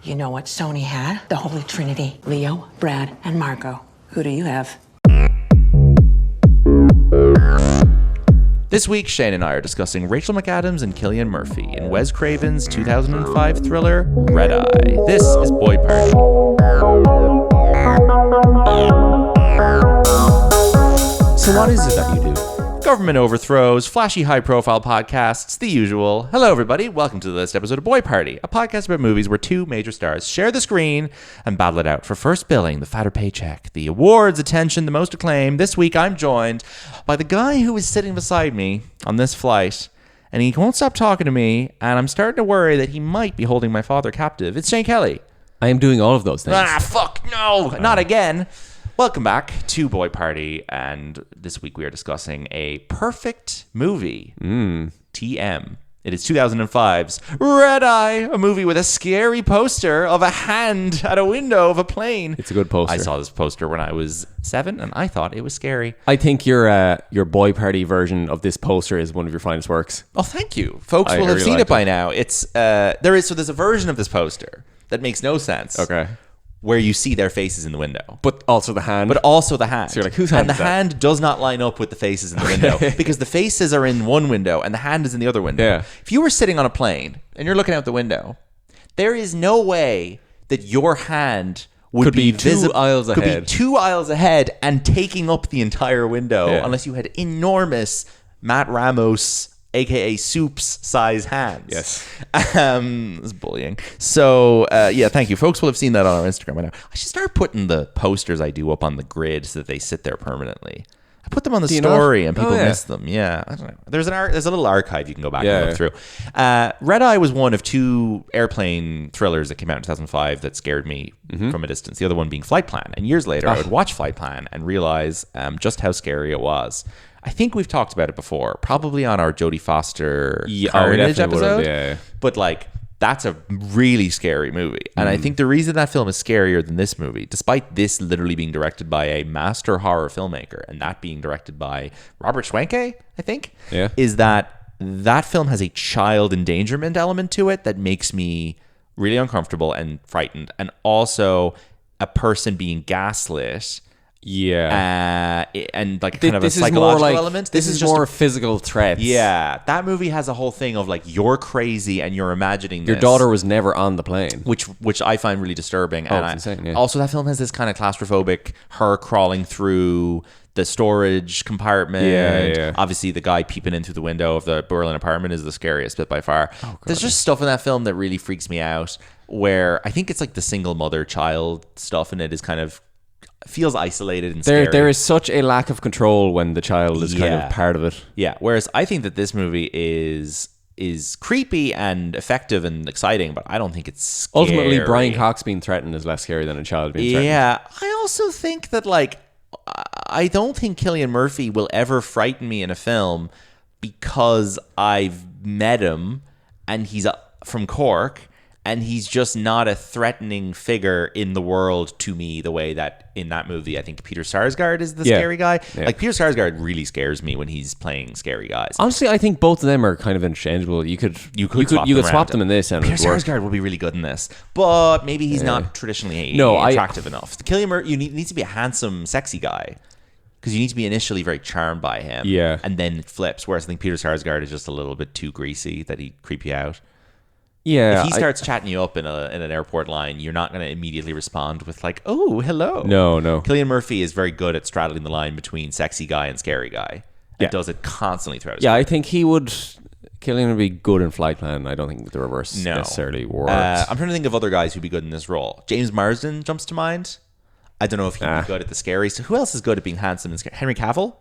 You know what Sony had? The Holy Trinity. Leo, Brad, and Marco. Who do you have? This week, Shane and I are discussing Rachel McAdams and Cillian Murphy in Wes Craven's 2005 thriller, Red Eye. This is Boy Party. So what is it that you do? Government overthrows, flashy high-profile podcasts, the usual. Hello, everybody. Welcome to the latest episode of Boy Party, a podcast about movies where two major stars share the screen and battle it out for first billing, the fatter paycheck, the awards, attention, the most acclaim. This week, I'm joined by the guy who is sitting beside me on this flight, and he won't stop talking to me, and I'm starting to worry that he might be holding my father captive. It's Shane Kelly. I am doing all of those things. Fuck, no, not again. Welcome back to Boy Party, and this week we are discussing a perfect movie, TM. It is 2005's Red Eye, a movie with a scary poster of a hand at a window of a plane. It's a good poster. I saw this poster when I was 7, and I thought it was scary. I think your Boy Party version of this poster is one of your finest works. Oh, thank you. Folks will have seen it by now. It's there's a version of this poster that makes no sense. Okay. Where you see their faces in the window. But also the hand. So you're like, whose hand And is the that? hand does not line up with the faces in the window because the faces are in one window and the hand is in the other window. Yeah. If you were sitting on a plane and you're looking out the window, there is no way that your hand would be 2 aisles ahead. Could be 2 aisles ahead and taking up the entire window unless you had enormous Matt Ramos, aka Soup's size hands. Yes. It's bullying. So, thank you. Folks will have seen that on our Instagram by now. I should start putting the posters I do up on the grid so that they sit there permanently. I put them on the story and people miss them. Yeah. I don't know. There's a little archive you can go back and look through. Red Eye was one of 2 airplane thrillers that came out in 2005 that scared me from a distance. The other one being Flight Plan. And years later, I would watch Flight Plan and realize just how scary it was. I think we've talked about it before, probably on our Jodie Foster Carnage episode. But that's a really scary movie. And I think the reason that film is scarier than this movie, despite this literally being directed by a master horror filmmaker and that being directed by Robert Schwenke, I think, is that film has a child endangerment element to it that makes me really uncomfortable and frightened. And also a person being gaslit. Yeah. And kind of a psychological element. This is just more physical threats. Yeah. That movie has a whole thing of you're crazy and you're imagining Your daughter was never on the plane. Which I find really disturbing. Oh, it's insane, yeah. Also, that film has this kind of claustrophobic, her crawling through the storage compartment. Yeah. Obviously, the guy peeping in through the window of the Berlin apartment is the scariest bit by far. Oh, there's just stuff in that film that really freaks me out, where I think it's the single mother-child stuff in it is kind of feels isolated and scary. There is such a lack of control when the child is kind of part of it. Yeah, whereas I think that this movie is creepy and effective and exciting, but I don't think it's scary. Ultimately, Brian Cox being threatened is less scary than a child being threatened. Yeah, I also think that I don't think Cillian Murphy will ever frighten me in a film because I've met him and he's from Cork. And he's just not a threatening figure in the world to me the way that in that movie, I think Peter Sarsgaard is the scary guy. Yeah. Peter Sarsgaard really scares me when he's playing scary guys. Honestly, I think both of them are kind of interchangeable. You could swap them in this. And Peter Sarsgaard will be really good in this, but maybe he's not traditionally attractive enough. Cillian Murphy, you need to be a handsome, sexy guy. Because you need to be initially very charmed by him. Yeah. And then it flips. Whereas I think Peter Sarsgaard is just a little bit too greasy that he'd creep you out. Yeah, if he starts chatting you up in an airport line, you're not going to immediately respond with "Oh, hello." No. Cillian Murphy is very good at straddling the line between sexy guy and scary guy. And does it constantly throughout his career. I think Cillian would be good in Flight Plan. I don't think the reverse necessarily works. I'm trying to think of other guys who'd be good in this role. James Marsden jumps to mind. I don't know if he'd be good at the scary. So who else is good at being handsome and scary? Henry Cavill?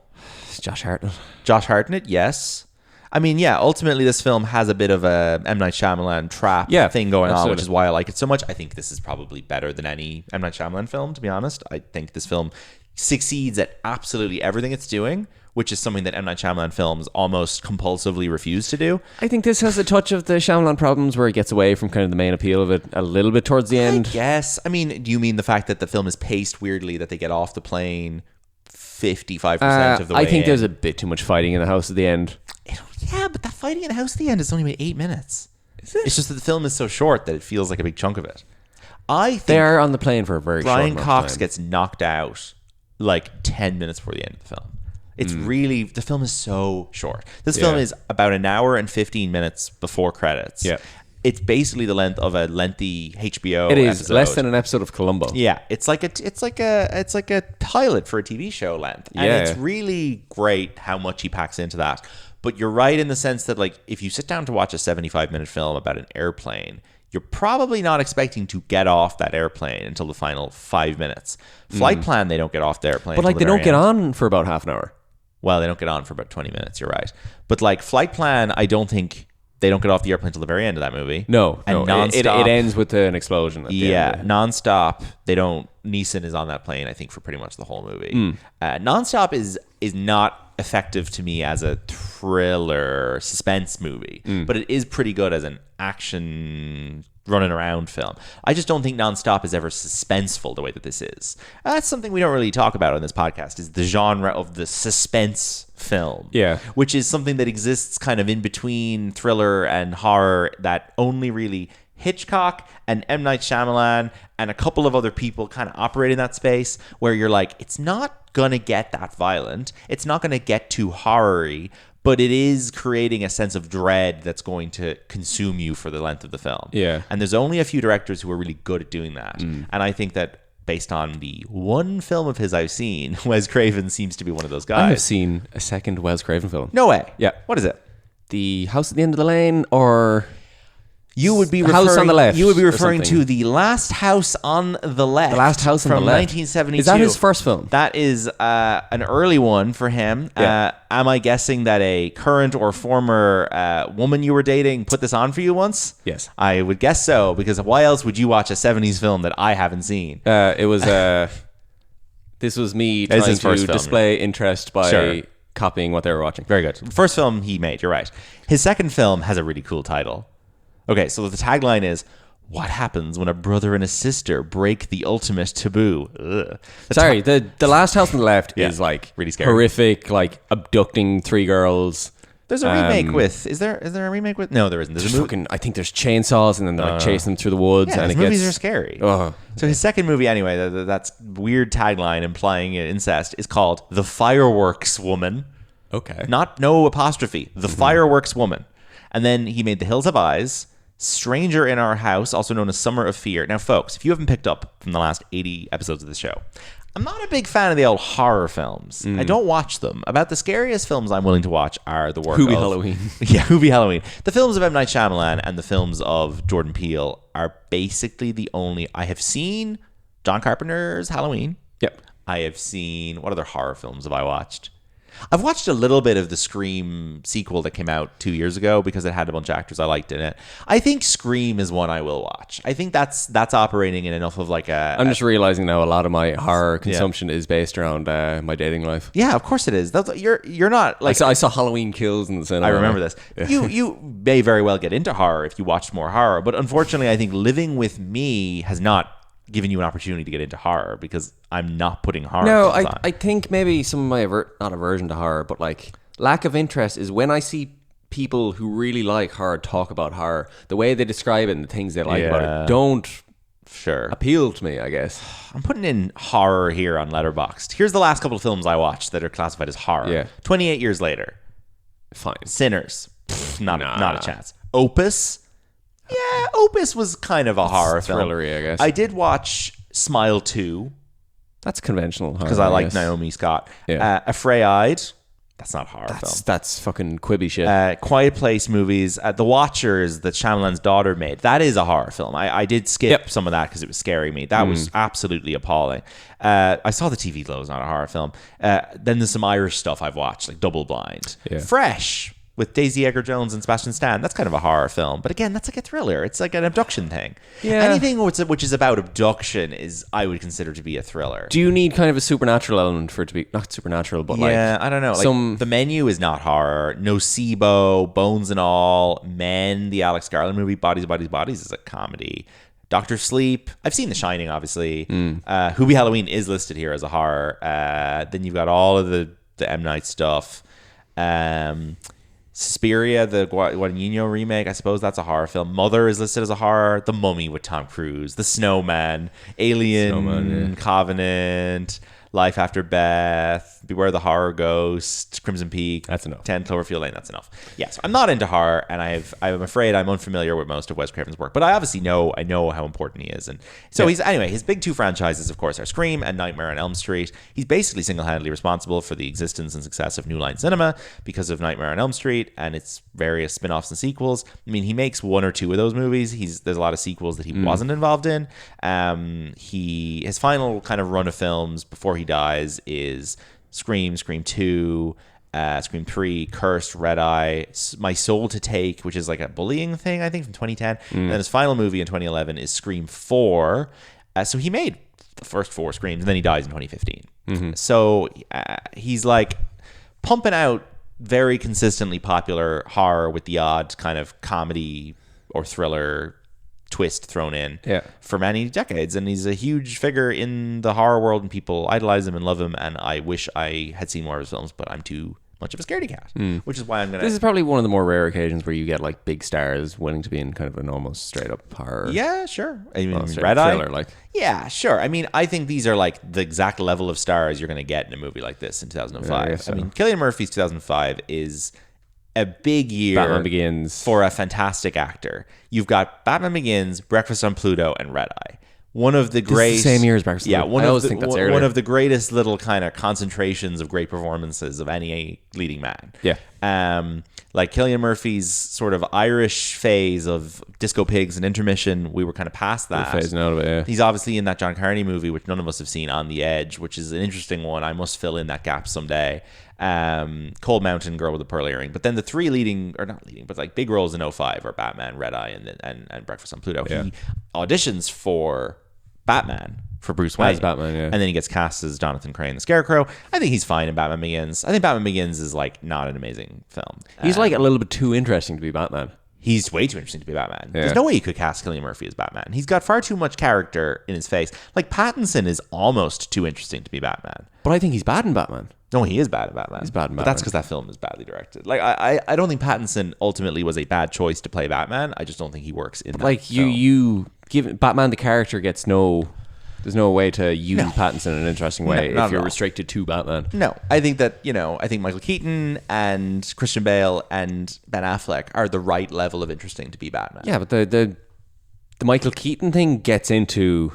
Josh Hartnett. Josh Hartnett, yes. I mean, ultimately this film has a bit of a M. Night Shyamalan trap thing going on, which is why I like it so much. I think this is probably better than any M. Night Shyamalan film, to be honest. I think this film succeeds at absolutely everything it's doing, which is something that M. Night Shyamalan films almost compulsively refuse to do. I think this has a touch of the Shyamalan problems where it gets away from kind of the main appeal of it a little bit towards the end. Yes. I mean, do you mean the fact that the film is paced weirdly, that they get off the plane 55% of the way I think in? there's a bit too much fighting in the house at the end. Yeah, but that fighting in the house at the end is only about 8 minutes. Is it? It's just that the film is so short that it feels like a big chunk of it. I think They are on the plane for a very short Brian amount of Cox time. gets knocked out like 10 minutes before the end of the film. It's really, the film is so short. This film is about an hour and 15 minutes before credits. Yeah. It's basically the length of a lengthy HBO It is episode. less than an episode of Columbo. Yeah, it's like a pilot for a TV show length, and Yeah. it's really great how much he packs into that. But you're right in the sense that, like, if you sit down to watch a 75-minute film about an airplane, you're probably not expecting to get off that airplane until the final 5 minutes. Flight Plan, they don't get off the airplane, But like until they the don't very get end. on for about half an hour. Well, they don't get on for about 20 minutes. You're right, but like Flight Plan, I don't think. They don't get off the airplane until the very end of that movie. No, and no. It nonstop. ends with an explosion. At the Yeah, end. nonstop. They don't. Neeson is on that plane, I think, for pretty much the whole movie. Nonstop is not effective to me as a thriller suspense movie, but it is pretty good as an action running around film. I just don't think Nonstop is ever suspenseful the way that this is. That's something we don't really talk about on this podcast, is the genre of the suspense film. Yeah. Which is something that exists kind of in between thriller and horror that only really Hitchcock and M. Night Shyamalan and a couple of other people kind of operate in that space, where you're like, it's not going to get that violent. It's not going to get too horror-y, but it is creating a sense of dread that's going to consume you for the length of the film. Yeah. And there's only a few directors who are really good at doing that. And I think that based on the one film of his I've seen, Wes Craven seems to be one of those guys. I have seen a second Wes Craven film. No way. Yeah. What is it? The House at the End of the Lane, or You would be The House referring, on the Left You would be or referring something. to The Last House on the Left. The Last House on from the Left. 1972. Is that his first film? That is an early one for him. Yeah. Am I guessing that a current or former woman you were dating put this on for you once? Yes. I would guess so, because why else would you watch a 70s film that I haven't seen? It was this was me This is trying his first to film, display interest by Sure. copying what they were watching. Very good. First film he made, you're right. His second film has a really cool title. Okay, so the tagline is, what happens when a brother and a sister break the ultimate taboo? Ugh. Sorry, the Last House on the Left Yeah, is like really scary. horrific, like abducting 3 girls. There's a remake with, is there a remake with? No, there isn't. There's There's a movie. fucking, I think there's chainsaws, and then they're like chasing them through the woods, Yeah, and his it movies gets are scary. Oh. So his second movie, anyway, that's weird tagline implying incest, is called The Fireworks Woman. Okay. No apostrophe. The Fireworks Woman. And then he made The Hills Have Eyes, Stranger in Our House, also known as Summer of Fear. Now, folks, if you haven't picked up from the last 80 episodes of the show, I'm not a big fan of the old horror films. I don't watch them. About the scariest films I'm willing to watch are the work Who Be of... Halloween. Yeah, Who Be Halloween. The films of M. Night Shyamalan and the films of Jordan Peele are basically the only... I have seen John Carpenter's Halloween. Yep. I have seen... What other horror films have I watched? I've watched a little bit of the Scream sequel that came out 2 years ago because it had a bunch of actors I liked in it. I think Scream is one I will watch. I think that's operating in enough of like a... I'm just realizing now a lot of my horror consumption is based around my dating life. Yeah, of course it is. You're not like... I saw Halloween Kills in the cinema. I remember this. You may very well get into horror if you watched more horror, but unfortunately I think living with me has not given you an opportunity to get into horror because I'm not putting horror No, films on. I think maybe some of my not aversion to horror, but like lack of interest is when I see people who really like horror talk about horror. The way they describe it and the things they like about Yeah. it don't Sure. appeal to me, I guess. I'm putting in horror here on Letterboxd. Here's the last couple of films I watched that are classified as horror. Yeah. 28 Years Later. Fine. Sinners. Not Nah. a chance. Opus. Yeah, Opus was kind of a horror film. thrillery, I guess. I did watch Smile 2 That's conventional horror. because I like guess. Naomi Scott. Yeah. Afraid. That's not a horror film. That's fucking Quibi shit. Quiet Place movies. The Watchers that Shyamalan's daughter made. That is a horror film. I did skip some of that because it was scaring me. That was absolutely appalling. I saw The TV Glow is not a horror film. Then there's some Irish stuff I've watched, like Double Blind. Yeah. Fresh with Daisy Edgar-Jones and Sebastian Stan. That's kind of a horror film. But again, that's like a thriller. It's like an abduction thing. Yeah. Anything which is about abduction is, I would consider to be a thriller. Do you need kind of a supernatural element for it to be not supernatural, but Yeah, like I don't know. Like The Menu is not horror. Nocebo, Bones and All, Men, the Alex Garland movie, Bodies, Bodies, Bodies is a comedy. Doctor Sleep. I've seen The Shining, obviously. Who Be Halloween is listed here as a horror. Then you've got all of the M. Night stuff. Suspiria, the Guadagnino remake, I suppose that's a horror film. Mother is listed as a horror. The Mummy with Tom Cruise. The Snowman. Alien. Covenant. Life After Beth, Beware the Horror Ghost, Crimson Peak. That's enough. 10 Cloverfield Lane, that's enough. Yeah, so I'm not into horror, and I'm afraid I'm unfamiliar with most of Wes Craven's work, but I obviously know how important he is. And so his big two franchises, of course, are Scream and Nightmare on Elm Street. He's basically single-handedly responsible for the existence and success of New Line Cinema because of Nightmare on Elm Street and its various spin-offs and sequels. I mean, he makes one or two of those movies. There's a lot of sequels that he wasn't involved in. His final kind of run of films before he dies is Scream 2, Scream 3, Cursed, Red Eye, My Soul to Take, which is like a bullying thing, I think, from 2010. And then his final movie in 2011 is Scream 4. So he made the first 4 Screams, and then he dies in 2015. So he's like pumping out very consistently popular horror with the odd kind of comedy or thriller twist thrown in for many decades, and he's a huge figure in the horror world, and people idolize him and love him, and I wish I had seen more of his films, but I'm too much of a scaredy cat, which is why I'm gonna... This is probably one of the more rare occasions where you get like big stars willing to be in kind of an almost straight up horror. Yeah, sure. I mean, Red Eye, thriller, like. Yeah, sure. I mean, I think these are like the exact level of stars you're going to get in a movie like this in 2005. Yeah, so. I mean, Cillian Murphy's 2005 is a big year. Batman Begins for a fantastic actor. You've got Batman Begins, Breakfast on Pluto, and Red Eye. One of the great same year as Breakfast on Pluto. I always think that's earlier. One of the greatest little kind of concentrations of great performances of any leading man. Yeah. Like Cillian Murphy's sort of Irish phase of Disco Pigs and Intermission, we were kind of past that. Phasing out of it, yeah. He's obviously in that John Carney movie, which none of us have seen, On the Edge, which is an interesting one. I must fill in that gap someday. Cold Mountain, Girl with a Pearl Earring. But then the three leading, or not leading, but like big roles in 05 are Batman, Red Eye, and Breakfast on Pluto. Yeah. He auditions for Batman for Bruce Wayne. As Batman, yeah. And then he gets cast as Jonathan Crane, the Scarecrow. I think he's fine in Batman Begins. I think Batman Begins is like not an amazing film. He's like a little bit too interesting to be Batman. He's way too interesting to be Batman. Yeah. There's no way you could cast Cillian Murphy as Batman. He's got far too much character in his face. Like Pattinson is almost too interesting to be Batman. But I think he's bad in Batman. No, he is bad at Batman. He's bad in But Batman. that's because that film is badly directed. Like I don't think Pattinson ultimately was a bad choice to play Batman. I just don't think he works in that Like film. you give Batman the character gets there's no way to use Pattinson in an interesting way not if you're at all. restricted to Batman. No, I think that, I think Michael Keaton and Christian Bale and Ben Affleck are the right level of interesting to be Batman. Yeah, but the Michael Keaton thing gets into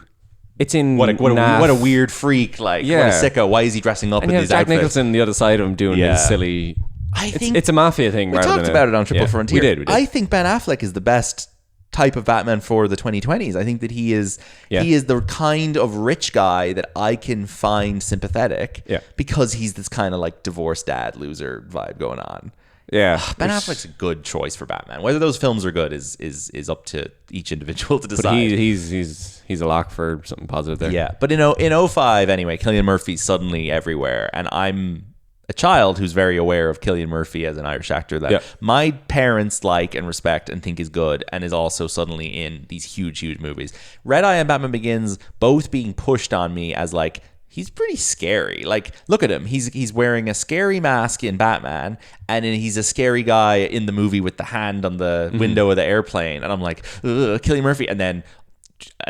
it's in What a weird freak, like what a sicko. Why is he dressing up and in you have these Jack outfits? Nicholson the other side of him doing his silly it's a mafia thing. We rather talked than about it on Triple yeah, Frontier. We did. I think Ben Affleck is the best type of Batman for the 2020s. I think that he is the kind of rich guy that I can find sympathetic because he's this kind of like divorced dad loser vibe going on. Yeah. Ben Affleck's a good choice for Batman. Whether those films are good is up to each individual to decide. But he's a lock for something positive there. Yeah, but in 05 anyway, Cillian Murphy's suddenly everywhere, and I'm a child who's very aware of Cillian Murphy as an Irish actor that my parents like and respect and think is good, and is also suddenly in these huge movies. Red Eye and Batman Begins both being pushed on me as like, he's pretty scary. Like, look at him. He's wearing a scary mask in Batman, and then he's a scary guy in the movie with the hand on the window of the airplane, and I'm like, ugh, Cillian Murphy. And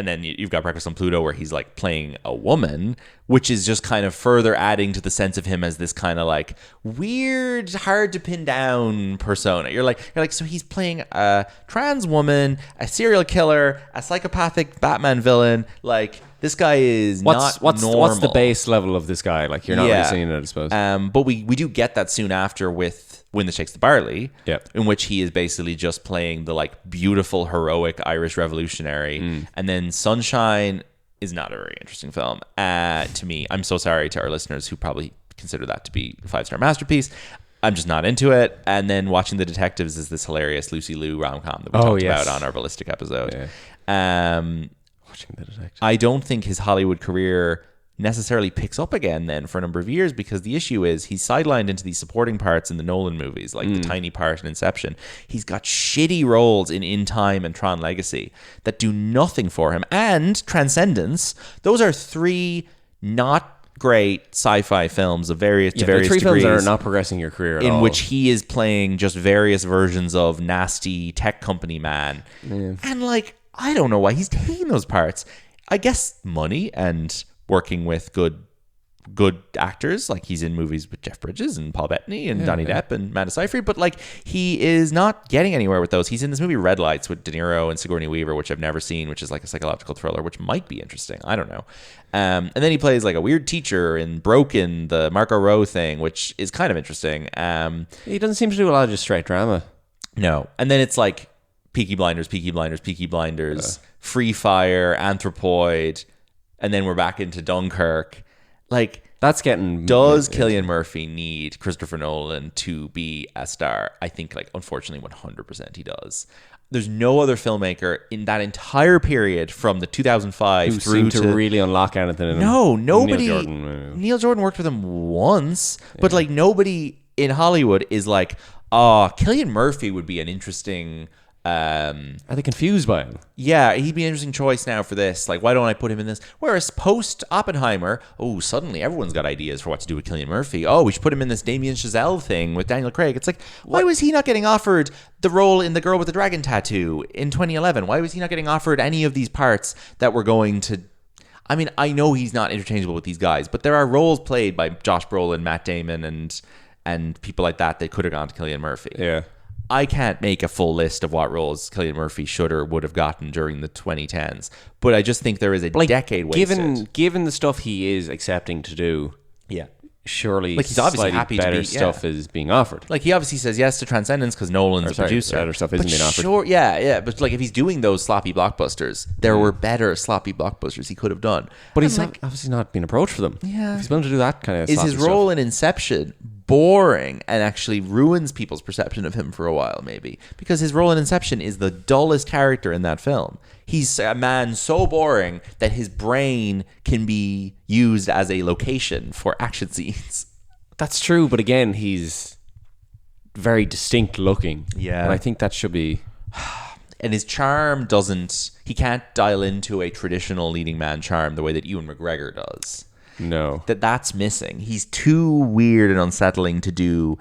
then you've got Breakfast on Pluto where he's like playing a woman, which is just kind of further adding to the sense of him as this kind of like weird, hard to pin down persona. You're like, so he's playing a trans woman, a serial killer, a psychopathic Batman villain. Like, this guy is not normal. What's the base level of this guy? Like, you're not really seeing it, I suppose. But we do get that soon after with When the Shakes the Barley, in which he is basically just playing the like beautiful, heroic Irish revolutionary. And then Sunshine is not a very interesting film to me. I'm so sorry to our listeners who probably consider that to be a 5-star masterpiece. I'm just not into it. And then Watching the Detectives is this hilarious Lucy Liu rom-com that we talked about on our Ballistic episode. Watching the Detectives. I don't think his Hollywood career necessarily picks up again then for a number of years, because the issue is he's sidelined into these supporting parts in the Nolan movies, like the tiny part in Inception. He's got shitty roles in Time and Tron Legacy that do nothing for him. And Transcendence, those are three not great sci-fi films of various to various three degrees films are not progressing your career at all. in which he is playing just various versions of nasty tech company man. And like, I don't know why he's taking those parts. I guess money and working with good actors. Like, he's in movies with Jeff Bridges and Paul Bettany and Johnny Depp and Amanda Seyfried, but like, he is not getting anywhere with those. He's in this movie Red Lights with De Niro and Sigourney Weaver, which I've never seen, which is like a psychological thriller, which might be interesting. I don't know. And then he plays like a weird teacher in Broken, the Marco Rowe thing, which is kind of interesting. He doesn't seem to do a lot of just straight drama. No. And then it's like Peaky Blinders, Free Fire, Anthropoid, and then we're back into Dunkirk. Like, that's getting... Does Cillian Murphy need Christopher Nolan to be a star? I think, like, unfortunately, 100% he does. There's no other filmmaker in that entire period from the 2005 who through to really unlock anything in him. No, nobody... Neil Jordan worked with him once, but, like, nobody in Hollywood is like, Cillian Murphy would be an interesting... Are they confused by him? Yeah, he'd be an interesting choice now for this. Like, why don't I put him in this? Whereas post Oppenheimer, suddenly everyone's got ideas for what to do with Cillian Murphy. We should put him in this Damien Chazelle thing with Daniel Craig. It's like, why was he not getting offered the role in The Girl with the Dragon Tattoo in 2011? Why was he not getting offered any of these parts that were going to... I mean, I know he's not interchangeable with these guys, but there are roles played by Josh Brolin, Matt Damon, and people like that could have gone to Cillian Murphy. Yeah. I can't make a full list of what roles Cillian Murphy should or would have gotten during the 2010s, but I just think there is a decade wasted. Given the stuff he is accepting to do, surely like, he's obviously happy better to be, stuff is being offered. Like, he obviously says yes to Transcendence because Nolan's the producer. Better stuff isn't being offered. Sure, yeah, but like, if he's doing those sloppy blockbusters, there were better sloppy blockbusters he could have done. But he's obviously not being approached for them. Yeah, if he's willing to do that kind of is his role stuff. in Inception boring and actually ruins people's perception of him for a while, maybe, because his role in Inception is the dullest character in that film. He's a man so boring that his brain can be used as a location for action scenes. That's true, but again, he's very distinct looking. Yeah. And I think that should be... And his charm he can't dial into a traditional leading man charm the way that Ewan McGregor does. No. That's missing. He's too weird and unsettling to do,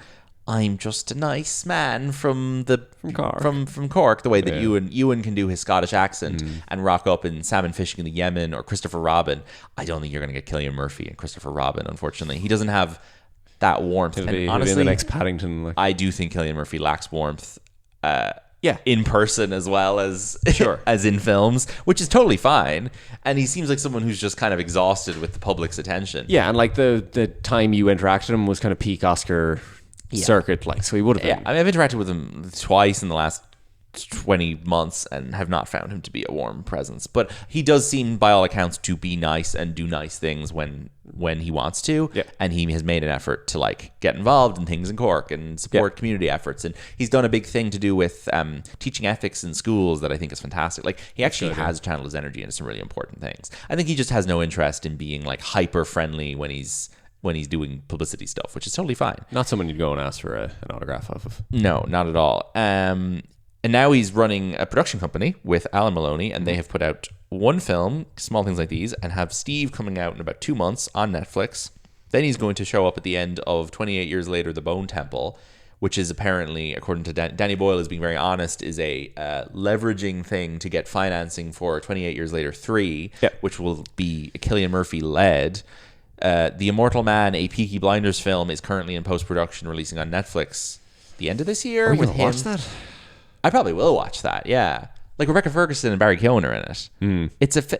I'm just a nice man from Cork, the way that Ewan can do his Scottish accent and rock up in Salmon Fishing in the Yemen or Christopher Robin. I don't think you're going to get Cillian Murphy and Christopher Robin, unfortunately. He doesn't have that warmth. Honestly, honestly, the next Paddington. Like. I do think Cillian Murphy lacks warmth. In person as well as as in films, which is totally fine. And he seems like someone who's just kind of exhausted with the public's attention. Yeah, and like the time you interacted with him was kind of peak Oscar circuit, like, so he would have been. Yeah, I mean, I've interacted with him twice in the last 20 months and have not found him to be a warm presence. But he does seem, by all accounts, to be nice and do nice things when he wants to. Yeah. And he has made an effort to like get involved in things in Cork and support community efforts. And he's done a big thing to do with teaching ethics in schools that I think is fantastic. Like, he actually has channeled his energy into some really important things. I think he just has no interest in being like hyper friendly when he's doing publicity stuff, which is totally fine. Not someone you'd go and ask for an autograph off of. No, not at all. And now he's running a production company with Alan Maloney, and they have put out one film, Small Things Like These, and have Steve coming out in about 2 months on Netflix. Then he's going to show up at the end of 28 Years Later, The Bone Temple, which is apparently, according to Danny Boyle, is being very honest, is a leveraging thing to get financing for 28 Years Later 3, which will be Cillian Murphy led. The Immortal Man, a Peaky Blinders film, is currently in post-production, releasing on Netflix the end of this year. Are you going to watch that? I probably will watch that, yeah. Like, Rebecca Ferguson and Barry Keoghan are in it.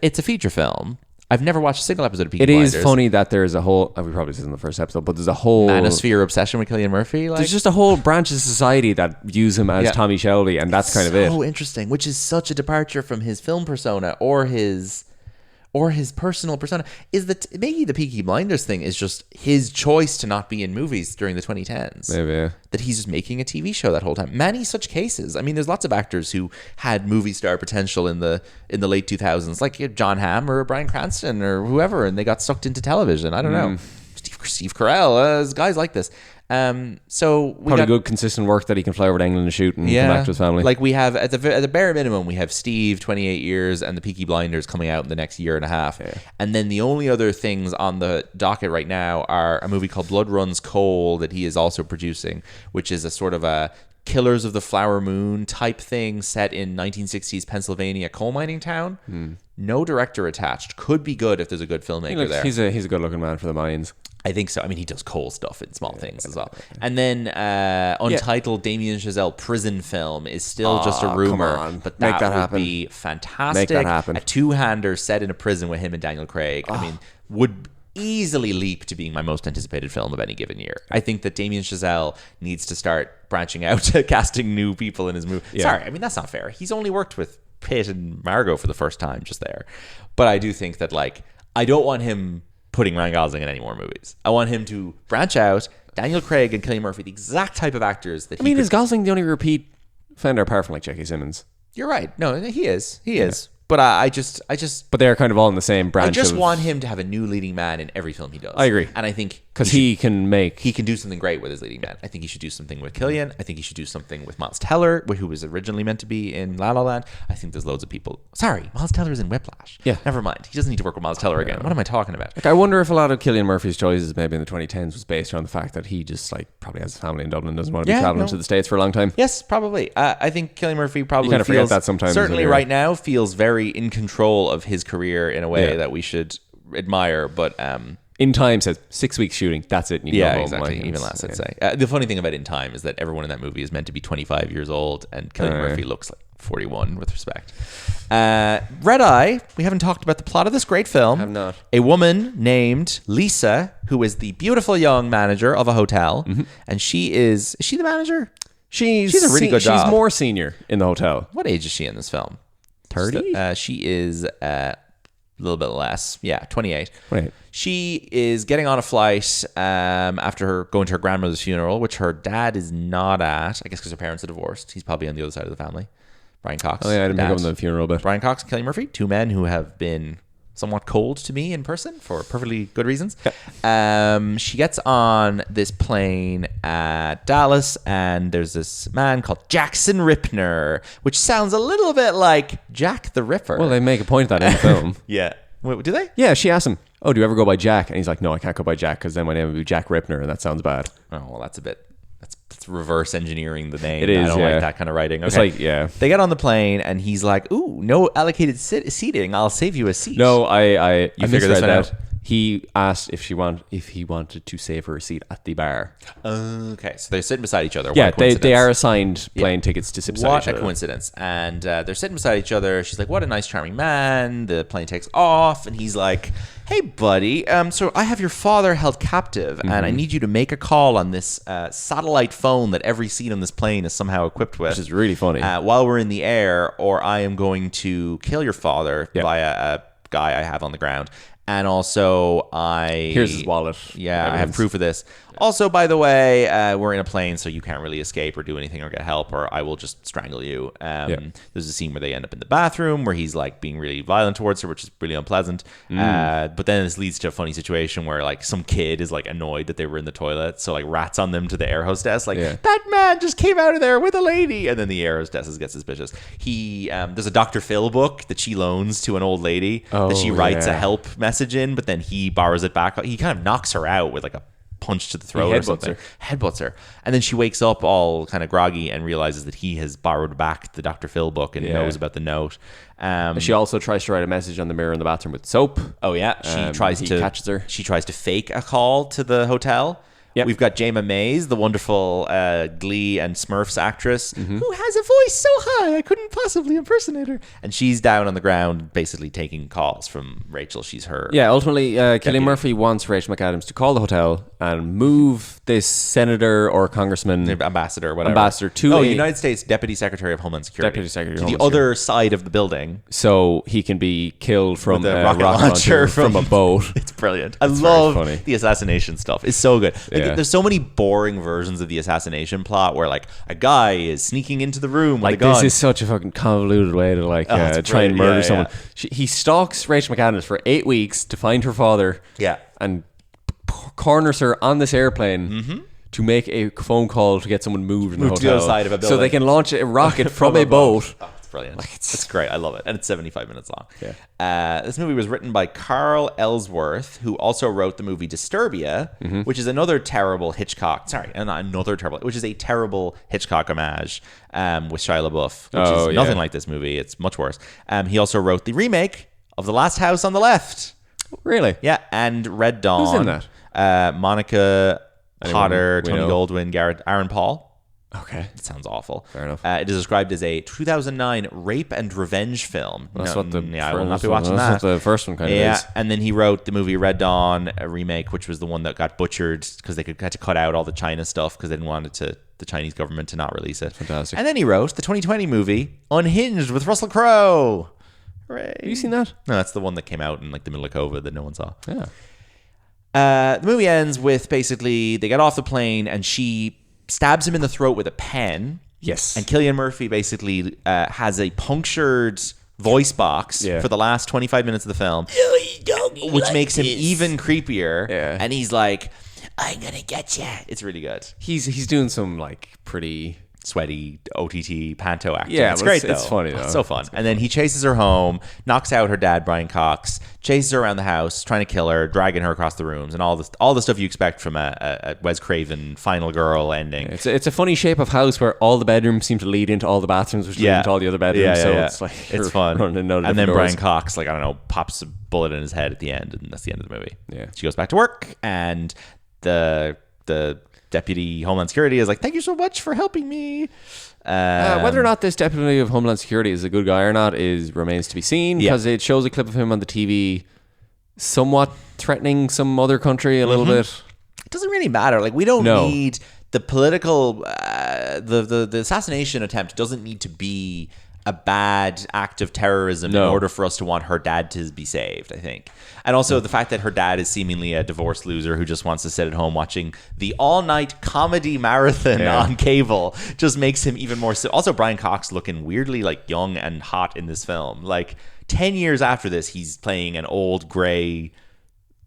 It's a feature film. I've never watched a single episode of Peaky Blinders. It is funny that there's a whole... we probably said this in the first episode, but there's a whole... manosphere obsession with Cillian Murphy. Like, there's just a whole branch of society that views him as Tommy Shelby, and that's kind of it. So interesting, which is such a departure from his film persona or his personal persona. Is that maybe the Peaky Blinders thing is just his choice to not be in movies during the 2010s? Maybe, yeah. That he's just making a TV show that whole time. Many such cases. I mean, there's lots of actors who had movie star potential in the late 2000s, like John Hamm or Bryan Cranston or whoever, and they got sucked into television. I don't know. Steve Carell, guys like this. So we Probably got good, consistent work that he can fly over to England and shoot and come back to his family. Like we have at the bare minimum, we have Steve, 28 years, and the Peaky Blinders coming out in the next year and a half. Yeah. And then the only other things on the docket right now are a movie called Blood Runs Cold that he is also producing, which is a sort of a Killers of the Flower Moon type thing set in 1960s Pennsylvania coal mining town. No director attached. Could be good if there's a good filmmaker there. He's a good looking man for the mines. I think so. I mean, he does coal stuff in small things as well. And then untitled Damien Chazelle prison film is still just a rumor, but that would be fantastic. Make that happen. A two-hander set in a prison with him and Daniel Craig. I mean, would easily leap to being my most anticipated film of any given year. I think that Damien Chazelle needs to start branching out to casting new people in his movie. Yeah. Sorry, I mean, that's not fair. He's only worked with Pitt and Margot for the first time just there. But I do think that, like, I don't want him putting Ryan Gosling in any more movies. I want him to branch out. Daniel Craig and Cillian Murphy, the exact type of actors that is Gosling the only repeat offender apart from like J.K. Simmons? You're right. No, he is. He is. But I just. But they're kind of all in the same branch. I just want him to have a new leading man in every film he does. I agree, and I think because he can do something great with his leading man. I think he should do something with Cillian. I think he should do something with Miles Teller, who was originally meant to be in La La Land. I think there's loads of people. Sorry, Miles Teller's in Whiplash. Yeah, never mind. He doesn't need to work with Miles Teller again. What am I talking about? Like, I wonder if a lot of Cillian Murphy's choices, maybe in the 2010s, was based around the fact that he just like probably has a family in Dublin, doesn't want to be traveling to the States for a long time. Yes, probably. I think Cillian Murphy probably kind of forget that sometimes. Certainly, right now feels very in control of his career in a way that we should admire, but In Time says 6 weeks shooting, that's it, and you go home. Exactly. Even less, I'd say. The funny thing about In Time is that everyone in that movie is meant to be 25 years old, and Cillian Murphy looks like 41 with respect. Red Eye, we haven't talked about the plot of this great film. Have not. A woman named Lisa, who is the beautiful young manager of a hotel, and is she the manager? She's a really good job. She's more senior in the hotel. What age is she in this film? 30? She is a little bit less. Yeah, 28. Right. She is getting on a flight after her going to her grandmother's funeral, which her dad is not at. I guess because her parents are divorced. He's probably on the other side of the family. Brian Cox. Oh yeah, I didn't pick up on the funeral bit. Brian Cox and Cillian Murphy, two men who have been somewhat cold to me in person for perfectly good reasons. She gets on this plane at Dallas, and there's this man called Jackson Ripner, which sounds a little bit like Jack the Ripper. Well, they make a point of that in the film. Yeah. Wait, do they? Yeah, she asked him, "Oh, do you ever go by Jack?" And he's like, "No, I can't go by Jack because then my name would be Jack Ripner, and that sounds bad." Oh, well, that's a bit... That's reverse engineering the name. It is, I don't like that kind of writing. Okay. It's like, yeah. They get on the plane, and he's like, "Ooh, no allocated seating. I'll save you a seat." No, I figured this one out. He asked if he wanted to save her a seat at the bar. Okay, so they're sitting beside each other. Yeah, they are assigned plane tickets to sit beside each other. What a coincidence. And they're sitting beside each other. She's like, "What a nice, charming man." The plane takes off, and he's like, "Hey, buddy, so I have your father held captive, and I need you to make a call on this satellite phone that every seat on this plane is somehow equipped with." Which is really funny. While we're in the air, or I am going to kill your father via a guy I have on the ground. And also, here's his wallet. Yeah, I have proof of this. Also, by the way, we're in a plane, so you can't really escape or do anything or get help, or I will just strangle you. There's a scene where they end up in the bathroom where he's like being really violent towards her, which is really unpleasant. But then this leads to a funny situation where like some kid is like annoyed that they were in the toilet, so like rats on them to the air hostess, like that man just came out of there with a lady, and then the air hostess gets suspicious. There's a Dr. Phil book that she loans to an old lady that she writes a help message in, but then he borrows it back. He kind of knocks her out with like a punch to the throat or something. Headbutts her. And then she wakes up all kind of groggy and realizes that he has borrowed back the Dr. Phil book and knows about the note. She also tries to write a message on the mirror in the bathroom with soap. Oh yeah. He catches her. She tries to fake a call to the hotel. Yep. We've got Jayma Mays, the wonderful Glee and Smurfs actress, who has a voice so high I couldn't possibly impersonate her. And she's down on the ground basically taking calls from Rachel. She's her. Yeah, ultimately, Cillian Murphy wants Rachel McAdams to call the hotel and move this senator or congressman, ambassador, whatever, to United States Deputy Secretary of Homeland Security, to the other side of the building, so he can be killed from a rocket launcher from a boat. It's brilliant. I love the assassination stuff. It's so good. There's so many boring versions of the assassination plot where like a guy is sneaking into the room with a gun. This is such a fucking convoluted way to like try and murder someone. He stalks Rachel McAdams for 8 weeks to find her father. Yeah. And corners her on this airplane to make a phone call to get someone moved in the Move to the hotel, other side of a so building. they can launch a rocket from a boat. Oh, it's brilliant. It's great. I love it. And it's 75 minutes long. Yeah. This movie was written by Carl Ellsworth, who also wrote the movie Disturbia, which is another terrible Hitchcock. Sorry, not another terrible, which is a terrible Hitchcock homage with Shia LaBeouf, which is nothing like this movie. It's much worse. He also wrote the remake of The Last House on the Left. Really? Yeah, and Red Dawn. Who's in that? Monica Potter, we Tony know? Goldwyn, Aaron Paul. Okay. It sounds awful. Fair enough. It is described as a 2009 rape and revenge film. That's what the I will not be watching that. That's what the first one kind of is. And then he wrote the movie Red Dawn, a remake, which was the one that got butchered because they had to cut out all the China stuff because they didn't want the Chinese government to not release it. Fantastic. And then he wrote the 2020 movie Unhinged with Russell Crowe. Hooray. Have you seen that? No, that's the one that came out in like the middle of COVID that no one saw. Yeah. The movie ends with basically they get off the plane and she stabs him in the throat with a pen. Yes. And Cillian Murphy basically has a punctured voice box for the last 25 minutes of the film, which makes him even creepier. Yeah. And he's like, I'm going to get you. It's really good. He's doing some like pretty Sweaty OTT panto acting. Yeah, it's but great though. it's funny, though. It's so fun. And then he chases her home, knocks out her dad, Brian Cox, chases her around the house, trying to kill her, dragging her across the rooms, and all the stuff you expect from a Wes Craven final girl ending. It's a funny shape of house where all the bedrooms seem to lead into all the bathrooms, which lead into all the other bedrooms. It's like it's fun. And then Brian Cox, like I don't know, pops a bullet in his head at the end, and that's the end of the movie. Yeah. She goes back to work, and the deputy Homeland Security is like, "Thank you so much for helping me." Whether or not this deputy of Homeland Security is a good guy or not remains to be seen, because it shows a clip of him on the TV somewhat threatening some other country a little bit. It doesn't really matter. Like we don't need the political the assassination attempt doesn't need to be a bad act of terrorism in order for us to want her dad to be saved, I think. And also the fact that her dad is seemingly a divorced loser who just wants to sit at home watching the all-night comedy marathon on cable just makes him even more... Also, Brian Cox looking weirdly like young and hot in this film. Like 10 years after this, he's playing an old gray,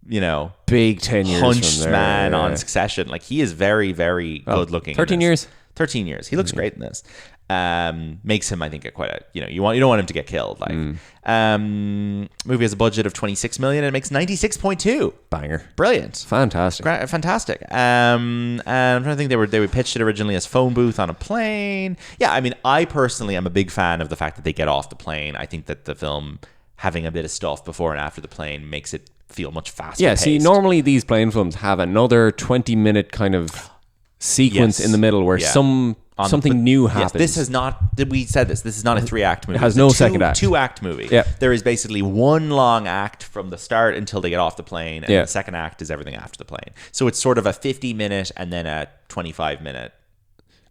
big 10 years hunched man on Succession. Like he is very, very good looking. 13 years. 13 years. He looks great in this. Makes him, I think, quite a you don't want him to get killed. Like, movie has a budget of $26 million and it makes 96.2. Banger, brilliant, fantastic. Fantastic. And I'm trying to think they pitched it originally as phone booth on a plane. Yeah, I mean, I personally am a big fan of the fact that they get off the plane. I think that the film having a bit of stuff before and after the plane makes it feel much faster. Yeah, paced. see, normally these plane films have another 20-minute kind of sequence in the middle where something new happens. Yes, this has not. We said this. This is not a 3-act movie. It has no second act. 2-act movie. Yeah. There is basically one long act from the start until they get off the plane, and the second act is everything after the plane. So it's sort of a 50-minute and then a 25-minute.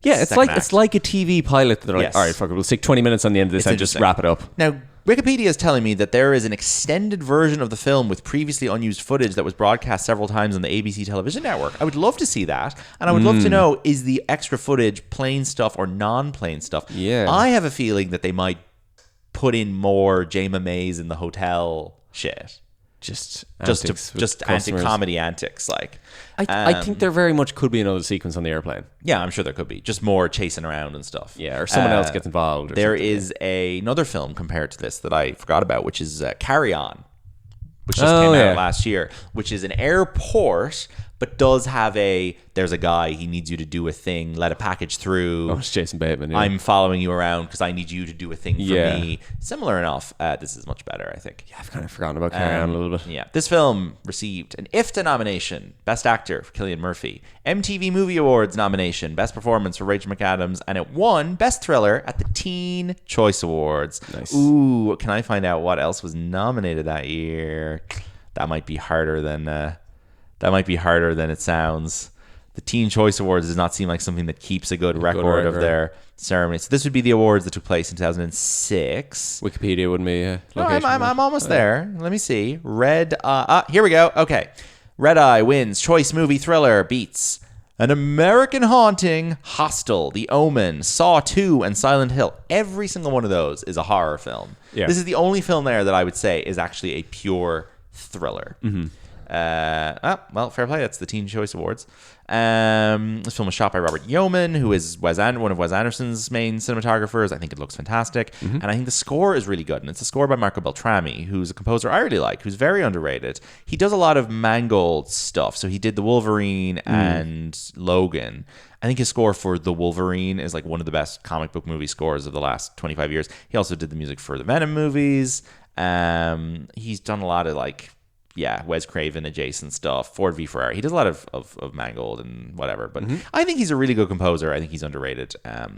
Yeah, it's like a TV pilot that they're like, all right, fuck it, we'll stick 20 minutes on the end of this and just wrap it up. Now, Wikipedia is telling me that there is an extended version of the film with previously unused footage that was broadcast several times on the ABC television network. I would love to see that. And I would love to know, is the extra footage plane stuff or non-plane stuff? Yeah. I have a feeling that they might put in more Jayma Mays in the hotel shit. Just anti-comedy antics. Like, I think there very much could be another sequence on the airplane. Yeah, I'm sure there could be. Just more chasing around and stuff. Yeah, or someone else gets involved. There is another film compared to this that I forgot about, which is Carry On, which just came out last year, which is an airport, but does have there's a guy, he needs you to do a thing, let a package through. Oh, it's Jason Bateman. Yeah. I'm following you around because I need you to do a thing for me. Similar enough. This is much better, I think. Yeah, I've kind of forgotten about Carry On a little bit. Yeah. This film received an IFTA nomination, Best Actor for Cillian Murphy, MTV Movie Awards nomination, Best Performance for Rachel McAdams, and it won Best Thriller at the Teen Choice Awards. Nice. Ooh, can I find out what else was nominated that year? That might be harder than it sounds. The Teen Choice Awards does not seem like something that keeps a good record of their ceremony. So this would be the awards that took place in 2006. Wikipedia wouldn't be a No, location. I'm almost there. Let me see. Here we go. Okay. Red Eye wins Choice Movie Thriller, beats An American Haunting, Hostel, The Omen, Saw 2, and Silent Hill. Every single one of those is a horror film. Yeah. This is the only film there that I would say is actually a pure thriller. Well, fair play. That's the Teen Choice Awards. This film was shot by Robert Yeoman, who is one of Wes Anderson's main cinematographers. I think it looks fantastic. And I think the score is really good. And it's a score by Marco Beltrami, who's a composer I really like, who's very underrated. He does a lot of Mangold stuff. So he did The Wolverine and Logan. I think his score for The Wolverine is like one of the best comic book movie scores of the last 25 years. He also did the music for the Venom movies. He's done a lot of Wes Craven adjacent stuff. Ford v Ferrari. He does a lot of Mangold and whatever. But I think he's a really good composer. I think he's underrated.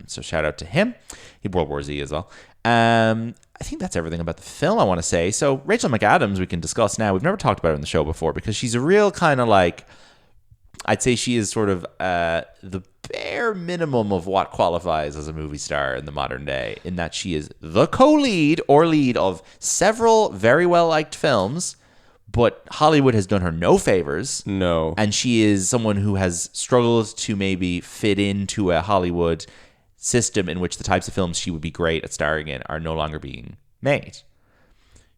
So shout out to him. He World War Z as well. I think that's everything about the film I want to say. So Rachel McAdams we can discuss now. We've never talked about her in the show before because she's a real kind of I'd say she is sort of the bare minimum of what qualifies as a movie star in the modern day, in that she is the co-lead or lead of several very well-liked films, but Hollywood has done her no favors. No. And she is someone who has struggled to maybe fit into a Hollywood system in which the types of films she would be great at starring in are no longer being made.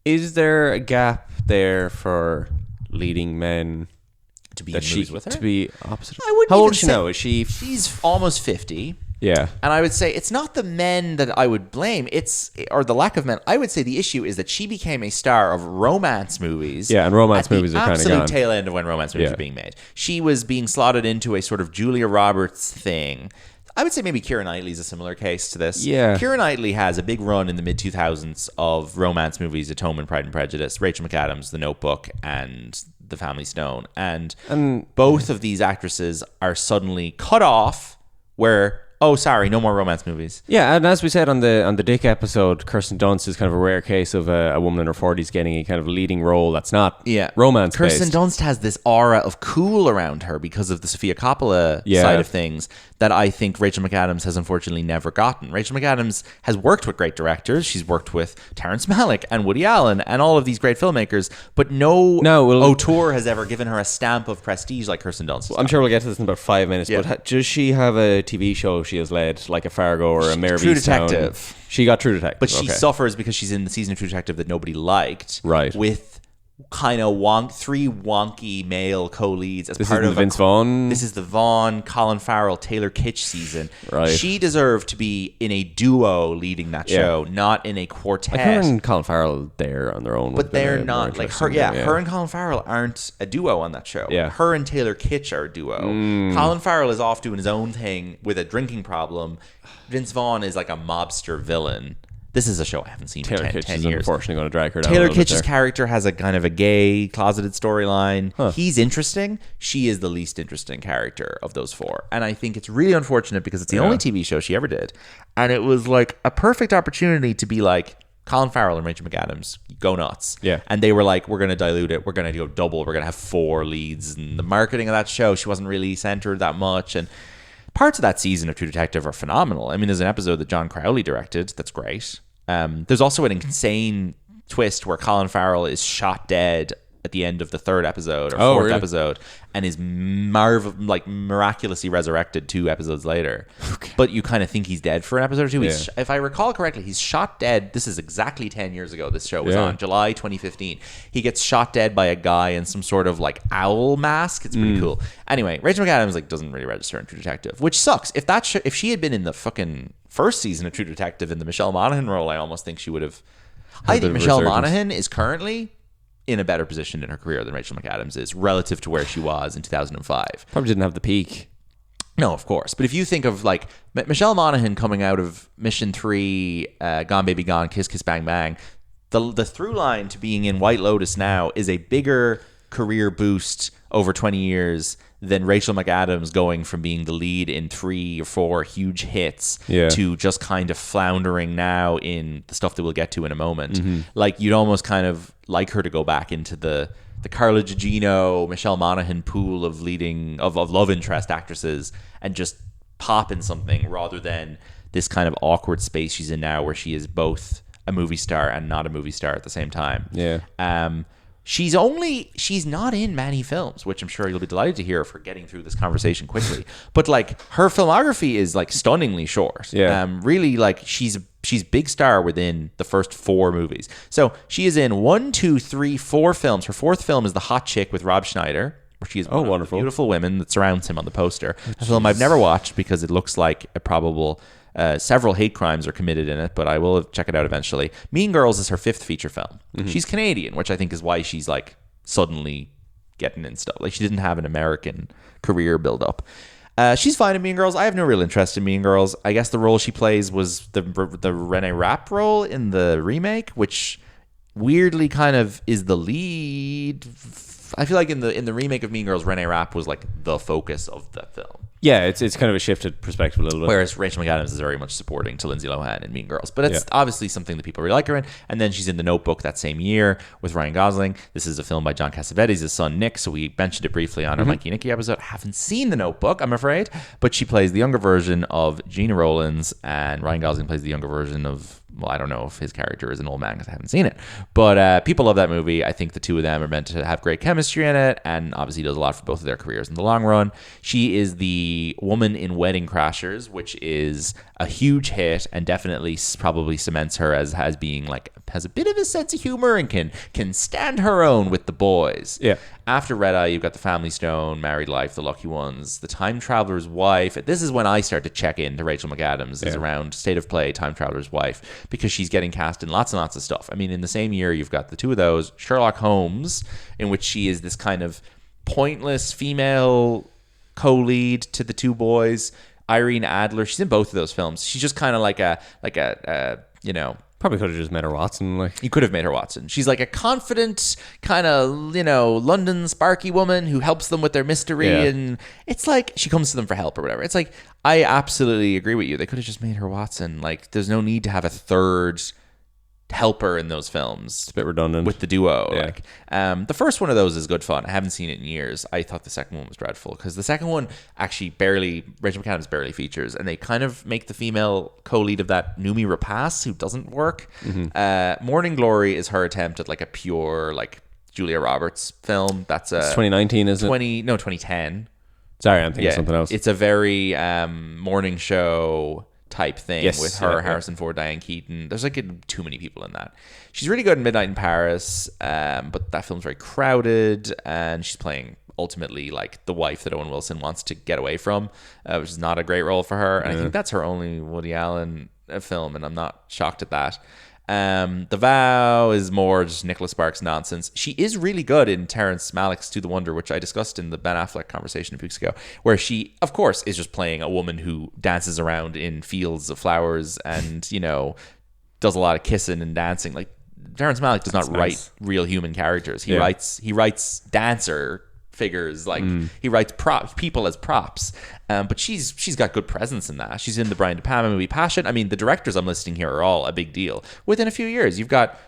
Is there a gap there for leading men to be in movies with her? To be opposite? How old is she now? Is she? She's almost 50. Yeah. And I would say it's not the men that I would blame, or the lack of men. I would say the issue is that she became a star of romance movies. Yeah, and romance movies are kind of gone. Absolute tail end of when romance movies were being made. She was being slotted into a sort of Julia Roberts thing. I would say maybe Keira Knightley's a similar case to this. Yeah. Keira Knightley has a big run in the mid-2000s of romance movies, Atonement, Pride and Prejudice, Rachel McAdams, The Notebook, and The Family Stone. And both of these actresses are suddenly cut off where, oh, sorry, no more romance movies. Yeah, and as we said on the Dick episode, Kirsten Dunst is kind of a rare case of a woman in her 40s getting a kind of leading role that's not romance-based. Kirsten Dunst has this aura of cool around her because of the Sofia Coppola side of things that I think Rachel McAdams has unfortunately never gotten. Rachel McAdams has worked with great directors. She's worked with Terrence Malick and Woody Allen and all of these great filmmakers, but no auteur has ever given her a stamp of prestige like Kirsten Dunst. I'm sure we'll get to this in about 5 minutes, but does she have a TV show she has led, like a Fargo or a Mayor of True Easttown? Detective. She got True Detective. But she suffers because she's in the season of True Detective that nobody liked. Right. With kind of three wonky male co-leads as this part is of Vince Vaughn. This is the Vaughn, Colin Farrell, Taylor Kitsch season. Right. She deserved to be in a duo leading that show, not in a quartet. Like her and Colin Farrell, they're on their own. But they're not like her. Her and Colin Farrell aren't a duo on that show. Yeah. Her and Taylor Kitsch are a duo. Colin Farrell is off doing his own thing with a drinking problem. Vince Vaughn is like a mobster villain. This is a show I haven't seen for 10 years. Taylor Kitsch is unfortunately going to drag her down. Taylor Kitsch's character has a kind of a gay, closeted storyline. He's interesting. She is the least interesting character of those four. And I think it's really unfortunate because it's the only TV show she ever did. And it was like a perfect opportunity to be like, Colin Farrell and Rachel McAdams, go nuts. Yeah. And they were like, we're going to dilute it. We're going to go double. We're going to have 4 leads. And the marketing of that show, she wasn't really centered that much. And parts of that season of True Detective are phenomenal. I mean, there's an episode that John Crowley directed that's great. There's also an insane twist where Colin Farrell is shot dead at the end of the 3rd episode or 4th episode and is miraculously resurrected 2 episodes later. Okay. But you kind of think he's dead for an episode or 2. If I recall correctly, he's shot dead. This is exactly 10 years ago this show was on, July 2015. He gets shot dead by a guy in some sort of like owl mask. It's pretty cool. Anyway, Rachel McAdams doesn't really register in True Detective, which sucks. If she had been in the fucking first season of True Detective in the Michelle Monaghan role, I almost think she would have. I think Michelle Monaghan is currently in a better position in her career than Rachel McAdams is relative to where she was in 2005. Probably didn't have the peak. No, of course. But if you think of like Michelle Monaghan coming out of Mission 3, Gone Baby Gone, Kiss Kiss Bang Bang, the through line to being in White Lotus now is a bigger career boost over 20 years than Rachel McAdams going from being the lead in 3 or 4 huge hits to just kind of floundering now in the stuff that we'll get to in a moment. Like you'd almost kind of like her to go back into the Carla Gugino, Michelle Monaghan pool of leading of love interest actresses and just pop in something rather than this kind of awkward space she's in now where she is both a movie star and not a movie star at the same time. Yeah. She's not in many films, which I'm sure you'll be delighted to hear for getting through this conversation quickly. But like her filmography is like stunningly short. Yeah. Really, like she's big star within the first 4 movies. So she is in 1, 2, 3, 4 films. Her 4th film is The Hot Chick with Rob Schneider, where she is one of the beautiful women that surrounds him on the poster. A film I've never watched because it looks like a probable several hate crimes are committed in it, but I will check it out eventually. Mean Girls is her 5th feature film. She's Canadian, which I think is why she's like suddenly getting in stuff. Like she didn't have an American career build up. She's fine in Mean Girls. I have no real interest in Mean Girls. I guess the role she plays was the Renee Rapp role in the remake, which weirdly kind of is the lead. I feel like in the remake of Mean Girls, Renee Rapp was like the focus of the film. Yeah, it's kind of a shifted perspective a little bit. Whereas Rachel McAdams is very much supporting to Lindsay Lohan in Mean Girls. But it's obviously something that people really like her in. And then she's in The Notebook that same year with Ryan Gosling. This is a film by John Cassavetes' his son Nick, so we mentioned it briefly on our Mikey Nicky episode. I haven't seen The Notebook, I'm afraid. But she plays the younger version of Gina Rowlands, and Ryan Gosling plays the younger version of, well, I don't know if his character is an old man because I haven't seen it. But people love that movie. I think the two of them are meant to have great chemistry in it, and obviously does a lot for both of their careers in the long run. She is the woman in Wedding Crashers, which is a huge hit and definitely probably cements her as being like, has a bit of a sense of humor and can stand her own with the boys. Yeah. After Red Eye, you've got The Family Stone, Married Life, The Lucky Ones, The Time Traveler's Wife. This is when I start to check into Rachel McAdams, is around State of Play, Time Traveler's Wife, because she's getting cast in lots and lots of stuff. I mean, in the same year, you've got the two of those, Sherlock Holmes, in which she is this kind of pointless female co-lead to the two boys. Irene Adler, she's in both of those films. She's just kind of like a you know, probably could have just met her Watson. Like, you could have made her Watson. She's like a confident kind of, you know, London sparky woman who helps them with their mystery, and it's like she comes to them for help or whatever. It's like, I absolutely agree with you. They could have just made her Watson. Like, there's no need to have a third helper in those films. It's a bit redundant with the duo. Yeah. Like, the first one of those is good fun. I haven't seen it in years. I thought the second one was dreadful because the second one actually Rachel McAdams barely features, and they kind of make the female co-lead of that Noomi Rapace, who doesn't work. Morning Glory is her attempt at like a pure like Julia Roberts film. That's it's 2019, isn't it? 2010. Sorry, I'm thinking something else. It's a very morning show type thing with her, Harrison Ford, Diane Keaton. There's like too many people in that. She's really good in Midnight in Paris, but that film's very crowded, and she's playing ultimately like the wife that Owen Wilson wants to get away from, which is not a great role for her. And I think that's her only Woody Allen film, and I'm not shocked at that. The Vow is more just Nicholas Sparks nonsense. She is really good in Terrence Malick's To the Wonder, which I discussed in the Ben Affleck conversation a few weeks ago, where she, of course, is just playing a woman who dances around in fields of flowers and, you know, does a lot of kissing and dancing. Like, Terrence Malick does not write real human characters. He writes dancer figures, like he writes people as props, but she's got good presence in that. She's in the Brian De Palma movie Passion. I mean, the directors I'm listing here are all a big deal. Within a few years, you've got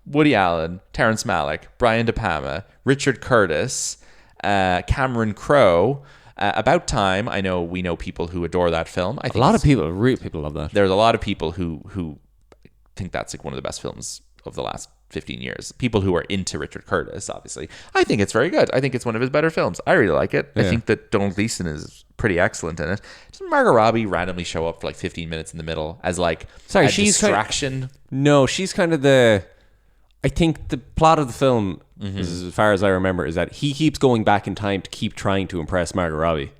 Woody Allen, Terrence Malick, Brian De Palma, Richard Curtis, Cameron Crowe. About Time. I know we know people who adore that film. I think a lot of people love that. There's a lot of people who think that's like one of the best films of the last 15 years. People who are into Richard Curtis, obviously. I think it's very good. I think it's one of his better films. I really like it. I think that Donald Gleason is pretty excellent in it. Doesn't Margot Robbie randomly show up for like 15 minutes in the middle as like a distraction? No, she's kind of I think the plot of the film, as far as I remember, is that he keeps going back in time to keep trying to impress Margot Robbie.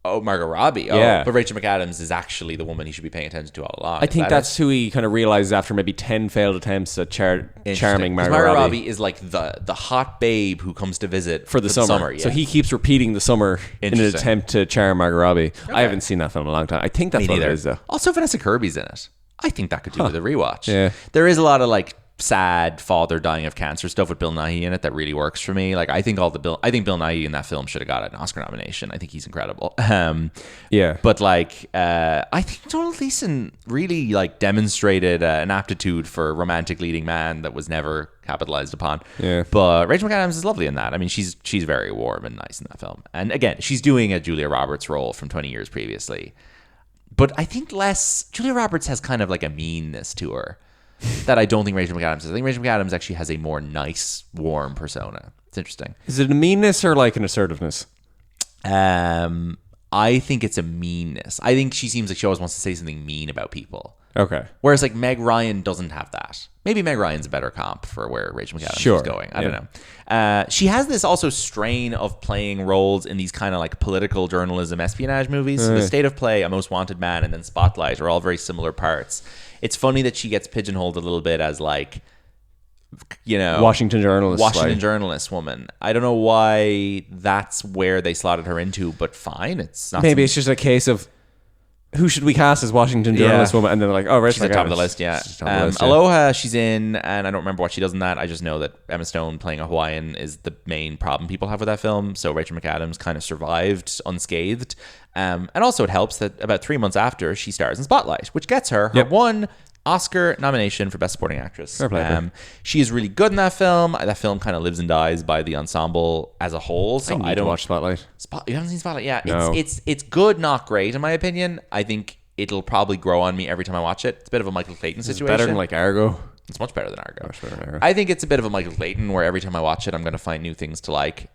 Oh, Margot Robbie. Oh, yeah. But Rachel McAdams is actually the woman he should be paying attention to all along. I think that's who he kind of realizes after maybe 10 failed attempts at charming Margot Robbie. Is like the hot babe who comes to visit for the summer. Yeah. So he keeps repeating the summer in an attempt to charm Margot Robbie. Okay. I haven't seen that film in a long time. I think that's what it is, though. Also, Vanessa Kirby's in it. I think that could do with a rewatch. Yeah. There is a lot of like sad father dying of cancer stuff with Bill Nighy in it that really works for me. Like I think Bill Nighy in that film should have got an Oscar nomination. I think he's incredible. But like I think Donald Gleason really like demonstrated an aptitude for romantic leading man that was never capitalized upon. Yeah. But Rachel McAdams is lovely in that. I mean, she's very warm and nice in that film. And again, she's doing a Julia Roberts role from 20 years previously. But I think Julia Roberts has kind of like a meanness to her. that I don't think Rachel McAdams is. I think Rachel McAdams actually has a more nice, warm persona. It's interesting. Is it a meanness or like an assertiveness? I think it's a meanness. I think she seems like she always wants to say something mean about people. Okay. Whereas like Meg Ryan doesn't have that. Maybe Meg Ryan's a better comp for where Rachel McAdams is going. I don't know. She has this also strain of playing roles in these kind of like political journalism espionage movies. So The State of Play, A Most Wanted Man, and then Spotlight are all very similar parts. It's funny that she gets pigeonholed a little bit as like, you know, Washington journalist woman. I don't know why that's where they slotted her into, but fine. It's not. Maybe it's just a case of who should we cast as Washington journalist woman, and then they're like, oh, she's at the top of the list. Yeah, Aloha, she's in, and I don't remember what she does in that. I just know that Emma Stone playing a Hawaiian is the main problem people have with that film. So Rachel McAdams kind of survived unscathed, and also it helps that about 3 months after she stars in Spotlight, which gets her one Oscar nomination for Best Supporting Actress. Fair play. She is really good in that film. That film kind of lives and dies by the ensemble as a whole. So I don't watch Spotlight. You haven't seen Spotlight? Yeah, no. It's good, not great in my opinion. I think it'll probably grow on me every time I watch it. It's a bit of a Michael Clayton situation. It's better than like Argo. It's much better than Argo. I think it's a bit of a Michael Clayton where every time I watch it, I'm going to find new things to like.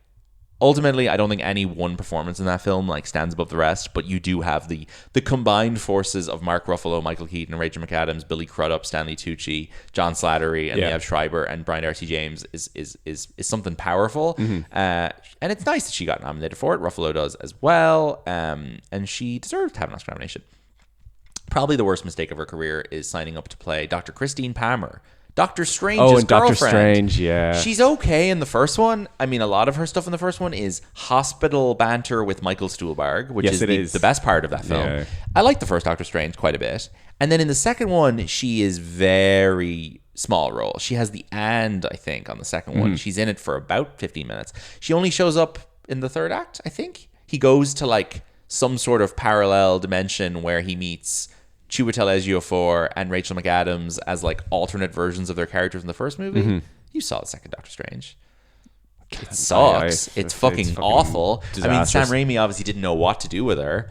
Ultimately, I don't think any one performance in that film like stands above the rest, but you do have the combined forces of Mark Ruffalo, Michael Keaton, Rachel McAdams, Billy Crudup, Stanley Tucci, John Slattery, and Liev Schreiber and Brian Darcy James is something powerful. And it's nice that she got nominated for it. Ruffalo does as well, and she deserved to have an Oscar nomination. Probably the worst mistake of her career is signing up to play Dr. Christine Palmer, Doctor Strange's girlfriend. Doctor Strange, yeah. She's okay in the first one. I mean, a lot of her stuff in the first one is hospital banter with Michael Stuhlbarg, which is the best part of that film. Yeah. I like the first Doctor Strange quite a bit. And then in the second one, she is very small role. She has the and, I think, on the second one. She's in it for about 15 minutes. She only shows up in the third act, I think. He goes to like some sort of parallel dimension where he meets Chiwetel Ejiofor and Rachel McAdams as like alternate versions of their characters in the first movie. You saw the second Doctor Strange. It sucks. It's fucking awful. Disastrous. I mean, Sam Raimi obviously didn't know what to do with her.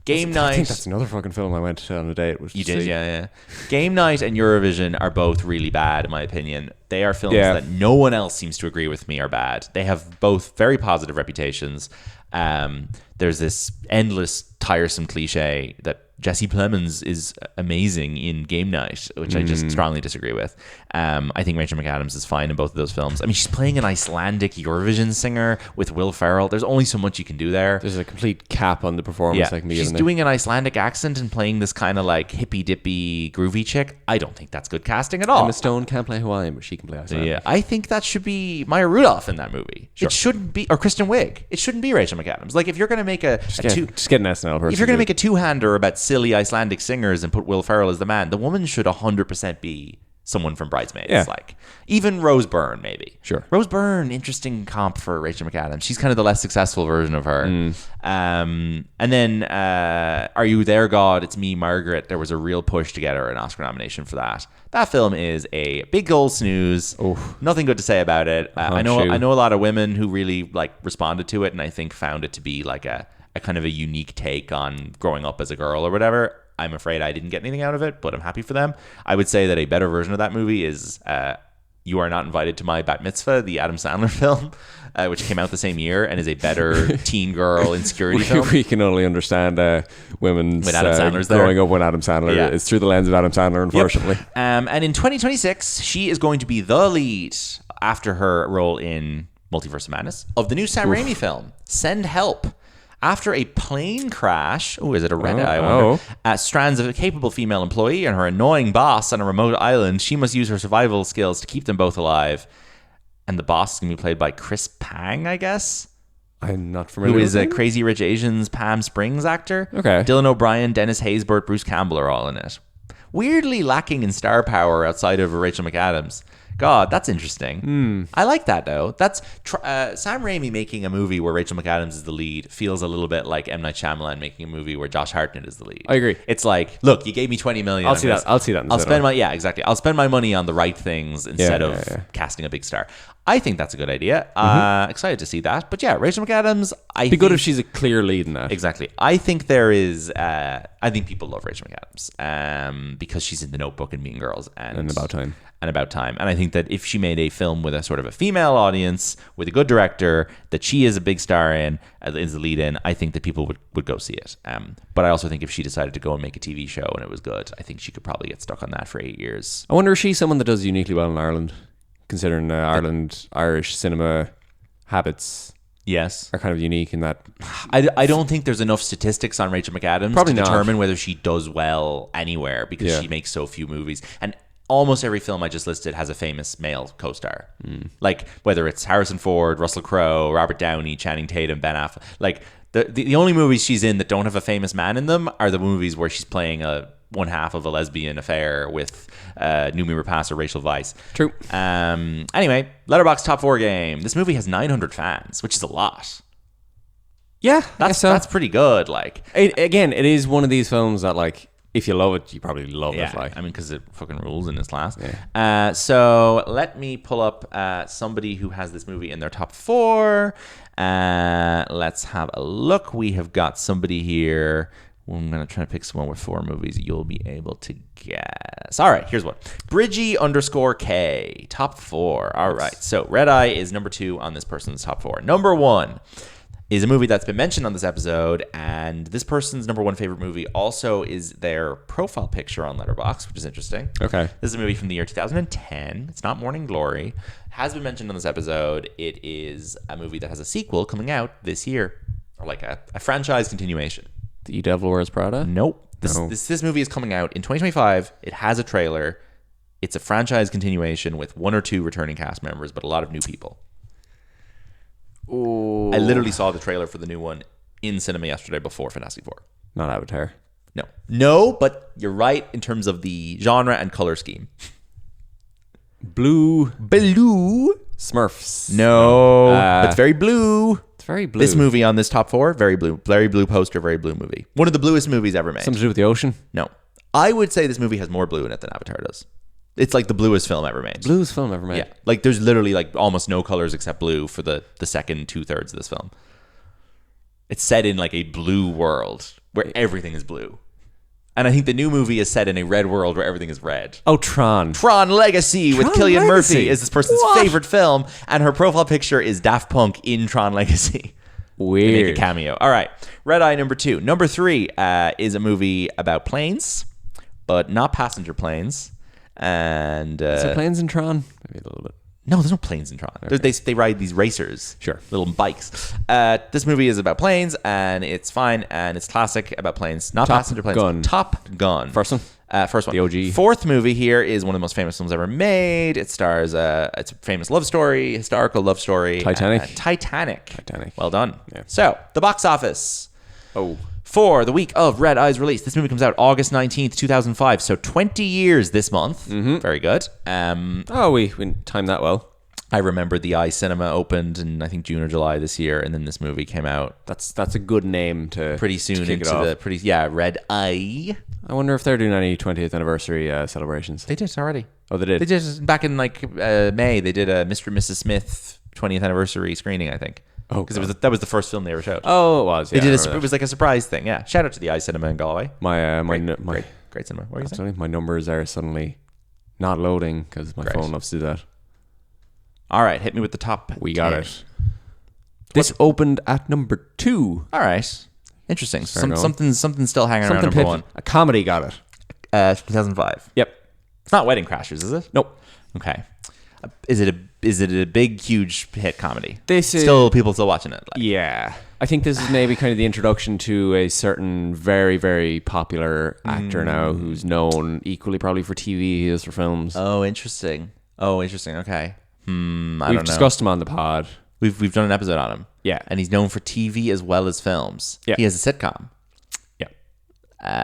Game Night. I think that's another fucking film I went to on a date. You did, yeah. Game Night and Eurovision are both really bad, in my opinion. They are films that no one else seems to agree with me are bad. They have both very positive reputations. There's this endless, tiresome cliche that Jesse Plemons is amazing in Game Night, which I just strongly disagree with. I think Rachel McAdams is fine in both of those films. I mean, she's playing an Icelandic Eurovision singer with Will Ferrell. There's only so much you can do there. There's a complete cap on the performance that can be given. She's doing an Icelandic accent and playing this kind of like hippy-dippy groovy chick. I don't think that's good casting at all. Emma Stone can't play Hawaiian, but she can play Icelandic. Yeah, I think that should be Maya Rudolph in that movie. Sure. It shouldn't be, or Kristen Wiig. It shouldn't be Rachel McAdams. Like, if you're going to make just get an SNL person. If you're going to make a two-hander about silly Icelandic singers and put Will Ferrell as the man, the woman should 100% be someone from Bridesmaids. Yeah. Like, even Rose Byrne, maybe. Sure. Rose Byrne, interesting comp for Rachel McAdams. She's kind of the less successful version of her. And then Are You There, God? It's Me, Margaret. There was a real push to get her an Oscar nomination for that. That film is a big old snooze. Oof. Nothing good to say about it. I know a lot of women who really like responded to it, and I think found it to be like a kind of a unique take on growing up as a girl or whatever. I'm afraid I didn't get anything out of it, but I'm happy for them. I would say that a better version of that movie is You Are Not Invited to My Bat Mitzvah, the Adam Sandler film, which came out the same year and is a better teen girl insecurity film. We can only understand women's growing up when Adam Sandler is through the lens of Adam Sandler, unfortunately. Yep. And in 2026, she is going to be the lead after her role in Multiverse of Madness of the new Sam Raimi film, Send Help. After a plane crash, is it a red eye? I wonder. Strands of a capable female employee and her annoying boss on a remote island. She must use her survival skills to keep them both alive. And the boss is going to be played by Chris Pang, I guess. I'm not familiar with him. Who is a Crazy Rich Asians Palm Springs actor. Okay. Dylan O'Brien, Dennis Haysbert, Bruce Campbell are all in it. Weirdly lacking in star power outside of Rachel McAdams. God, that's interesting. I like that, though. That's Sam Raimi making a movie where Rachel McAdams is the lead feels a little bit like M. Night Shyamalan making a movie where Josh Hartnett is the lead. I agree. It's like, look, you gave me $20 million. I'll see that. I'll spend my money on the right things instead of casting a big star. I think that's a good idea. Excited to see that. But yeah, Rachel McAdams. It'd be good if she's a clear lead in that. Exactly. I think there is. I think people love Rachel McAdams because she's in The Notebook and Mean Girls and About Time. And I think that if she made a film with a sort of a female audience, with a good director, that she is a big star in, is the lead in, I think that people would go see it. But I also think if she decided to go and make a TV show and it was good, I think she could probably get stuck on that for 8 years. I wonder if she's someone that does uniquely well in Ireland, considering Irish cinema habits. Yes, are kind of unique in that. I don't think there's enough statistics on Rachel McAdams Probably to not. determine whether she does well anywhere because she makes so few movies. And almost every film I just listed has a famous male co-star. Like whether it's Harrison Ford, Russell Crowe, Robert Downey, Channing Tatum, Ben Affleck. Like the only movies she's in that don't have a famous man in them are the movies where she's playing one half of a lesbian affair with Noomi Rapace or Rachel Weisz. True. Anyway, Letterboxd top 4 game. This movie has 900 fans, which is a lot. Yeah, that's pretty good. Like it is one of these films that like if you love it, you probably love it. Like I mean, because it fucking rules in its class. Yeah. So let me pull up somebody who has this movie in their top 4. Let's have a look. We have got somebody here. I'm going to try to pick someone with 4 movies you'll be able to guess. All right, here's one. Bridgie_K, top 4. All right, so Red Eye is number 2 on this person's top 4. Number 1 is a movie that's been mentioned on this episode, and this person's number 1 favorite movie also is their profile picture on Letterboxd, which is interesting. Okay. This is a movie from the year 2010. It's not Morning Glory. Has been mentioned on this episode. It is a movie that has a sequel coming out this year, or like a franchise continuation. The Devil Wears Prada? Nope. This movie is coming out in 2025. It has a trailer. It's a franchise continuation with 1 or 2 returning cast members, but a lot of new people. Ooh. I literally saw the trailer for the new one in cinema yesterday before Fantastic Four. Not Avatar. No, but you're right in terms of the genre and color scheme. Blue Smurfs. No, but it's very blue. It's very blue. This movie on this top 4, very blue poster, very blue movie. One of the bluest movies ever made. Something to do with the ocean? No. I would say this movie has more blue in it than Avatar does. It's like the bluest film ever made. Bluest film ever made. Yeah. Like there's literally like almost no colors except blue for the second 2/3 of this film. It's set in like a blue world where everything is blue. And I think the new movie is set in a red world where everything is red. Oh, Tron. Tron Legacy with Cillian Murphy is this person's favorite film, and her profile picture is Daft Punk in Tron Legacy. Weird. They make a cameo. All right. Red Eye number 2. Number 3 is a movie about planes, but not passenger planes. And is there planes in Tron? Maybe a little bit. No, there's no planes in Tron. Okay. They ride these racers. Sure. Little bikes. This movie is about planes, and it's fine, and it's classic about planes. Not passenger planes. Gun. Top Gun. First one? First one. The OG. 4th movie here is one of the most famous films ever made. It stars, it's a famous love story, historical love story. Titanic. Titanic. Well done. Yeah. So, the box office. Oh. For the week of Red Eye's release. This movie comes out August 19th, 2005. So 20 years this month. Mm-hmm. Very good. We timed that well. I remember the Eye Cinema opened in, I think, June or July this year, and then this movie came out. That's a good name to pretty soon to into the Red Eye. I wonder if they're doing any 20th anniversary celebrations. They did already. Oh, they did? They did back in May. They did a Mr. and Mrs. Smith 20th anniversary screening, I think. Oh, because that was the first film they ever showed. Oh, it was. Yeah, they did it was like a surprise thing. Yeah, shout out to the Eye Cinema in Galway. Great cinema. What are you saying? My numbers are suddenly not loading because my phone loves to do that. All right, hit me with the top. We got it. This opened at number 2. All right, interesting. Something still hanging around number 1. A comedy got it. 2005. Yep. It's not Wedding Crashers, is it? Nope. Okay. Is it a big, huge hit comedy? People still watching it. Yeah. I think this is maybe kind of the introduction to a certain very, very popular actor now who's known equally probably for TV he is for films. Oh, interesting. Okay. I don't know. We've discussed him on the pod. We've done an episode on him. Yeah. And he's known for TV as well as films. Yeah. He has a sitcom. Yeah.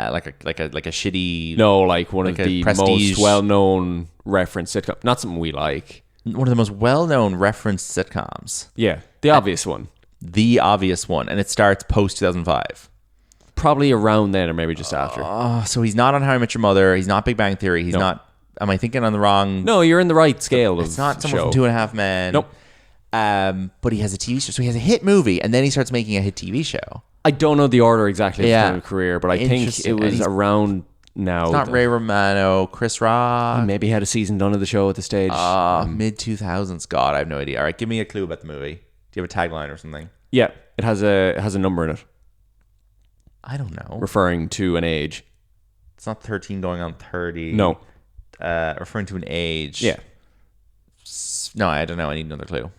Like a shitty... No, like one like of the prestige, most well-known reference sitcom. Not something we like. One of the most well-known referenced sitcoms. Yeah. The obvious one. The obvious one. And it starts post-2005. Probably around then or maybe just after. Oh, so he's not on How I Met Your Mother. He's not Big Bang Theory. He's not Am I thinking on the wrong? No, you're in the right scale. It's not someone show. from Two and a Half Men. Nope. But he has a TV show. So he has a hit movie, and then he starts making a hit TV show. I don't know the order exactly of Yeah. his kind of career, but I think Interesting. it was around now. It's not Ray Romano, Chris Rock. Maybe had a season done of the show at the stage. Mid 2000s. God, I have no idea. All right, give me a clue about the movie. Do you have a tagline or something? Yeah, it has a number in it I don't know. referring to an age. It's not 13 going on 30. No. Referring to an age. Yeah. No, I don't know. I need another clue.